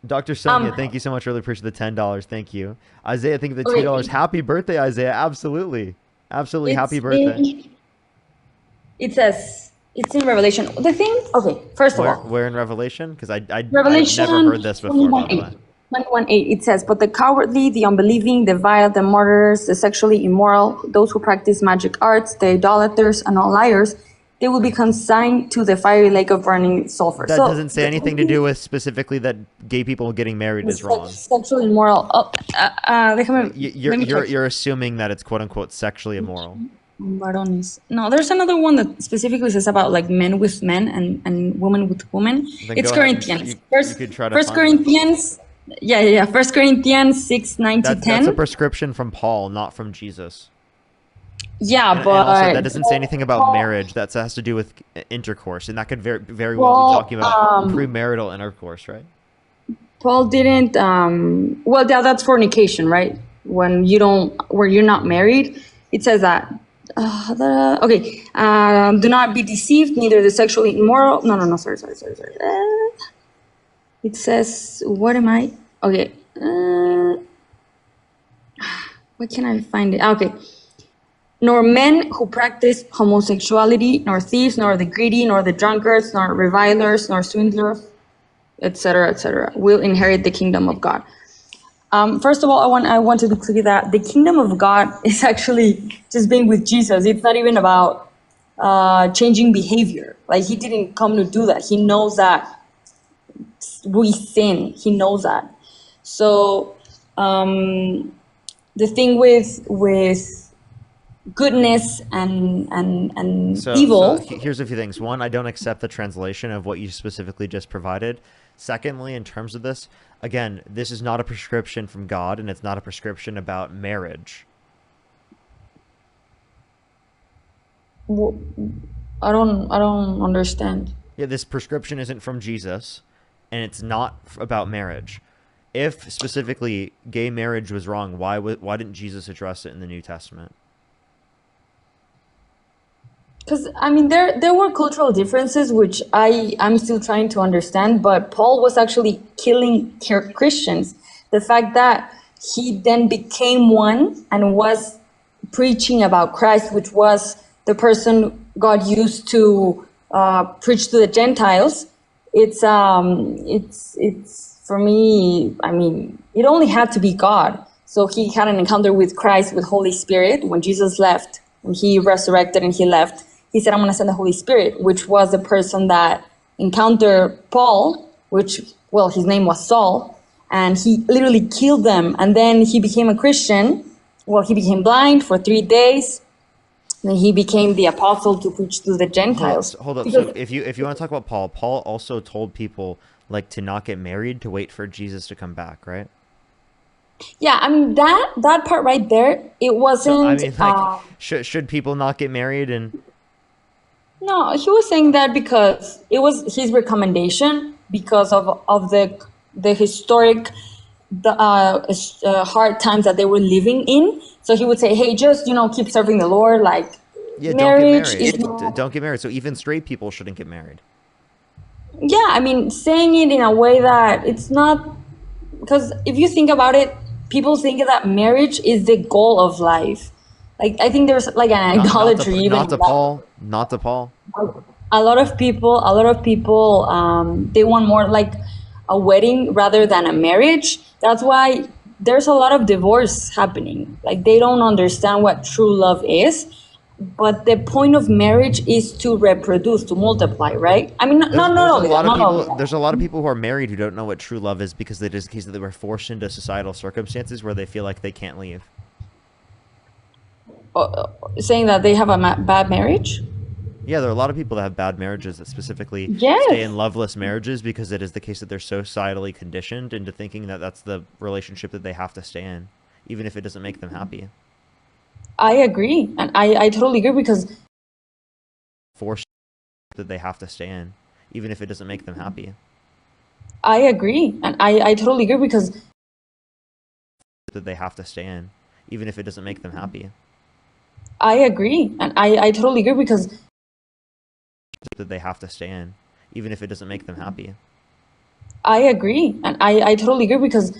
Dr. Sonia, thank you so much. Really appreciate the $10. Thank you. Isaiah, thank you for the $2. Happy birthday, Isaiah. Absolutely. Absolutely. Happy birthday. It says it's in Revelation. The thing, okay, first of all, Where in Revelation? Because I've Revelation never heard this before, by the way. 21:8, it says, but the cowardly, the unbelieving, the vile, the murderers, the sexually immoral, those who practice magic arts, the idolaters, and all liars, they will be consigned to the fiery lake of burning sulfur. That doesn't say anything to do with specifically that gay people getting married is wrong. Sexually immoral. You're assuming that it's quote unquote sexually immoral. Varones. No, there's another one that specifically says about like men with men and women with women. Then It's go ahead. Corinthians. You could try to First find Corinthians. Yeah. First Corinthians 6:9 to 10. That's a prescription from Paul, not from Jesus. Yeah, And but also that doesn't say anything about marriage. That has to do with intercourse, and that could very well be talking about premarital intercourse, right? Paul didn't. Well, that's fornication, right? Where you're not married. It says that. Okay. Do not be deceived. Neither the sexually immoral. No. Sorry. It says. What am I? Okay. Why can't I find it? Okay. Nor men who practice homosexuality, nor thieves, nor the greedy, nor the drunkards, nor revilers, nor swindlers, etc., will inherit the kingdom of God. First of all, I want to be clear that the kingdom of God is actually just being with Jesus. It's not even about changing behavior. Like he didn't come to do that. He knows that we sin. He knows that. So the thing with goodness and evil. So here's a few things. One, I don't accept the translation of what you specifically just provided. Secondly, in terms of this, again, this is not a prescription from God, and it's not a prescription about marriage. I don't understand. Yeah, this prescription isn't from Jesus, and it's not about marriage. If specifically gay marriage was wrong, why didn't Jesus address it in the New Testament? Because I mean, there were cultural differences which I'm still trying to understand. But Paul was actually killing Christians. The fact that he then became one and was preaching about Christ, which was the person God used to preach to the Gentiles. It's for me. I mean, it only had to be God. So he had an encounter with Christ, with Holy Spirit, when Jesus left, when he resurrected and he left. He said, I'm going to send the Holy Spirit, which was the person that encountered Paul, which, well, his name was Saul, and he literally killed them. And then he became a Christian. Well, he became blind for 3 days. Then he became the apostle to preach to the Gentiles. Hold up. So if you want to talk about Paul, Paul also told people like to not get married, to wait for Jesus to come back, right? Yeah, I mean that part right there, it wasn't. So, I mean, like, should people not get married? And no, he was saying that because it was his recommendation because of the historic hard times that they were living in. So he would say, hey, just keep serving the Lord. Like, yeah, marriage don't get married. So even straight people shouldn't get married. Yeah, I mean, saying it in a way that it's not, because if you think about it, people think that marriage is the goal of life. Like I think there's like an idolatry even not in to that. Paul, not to Paul. A lot of people, they want more like a wedding rather than a marriage. That's why there's a lot of divorce happening. Like they don't understand what true love is. But the point of marriage is to reproduce, to multiply, right? I mean, There's a lot of not all of people. them. There's a lot of people who are married who don't know what true love is because they were forced into societal circumstances where they feel like they can't leave. Saying that they have a bad marriage. Yeah, there are a lot of people that have bad marriages that specifically stay Yes, in loveless marriages because it is the case that they're societally conditioned into thinking that that's the relationship that they have to stay in, even if it doesn't make them happy. I agree, and I totally agree because Forced that they have to stay in, even if it doesn't make them happy. I agree, and I totally agree because That they have to stay in, even if it doesn't make them happy. I agree, and I totally agree because That they have to stay in, even if it doesn't make them happy. I agree, and I totally agree because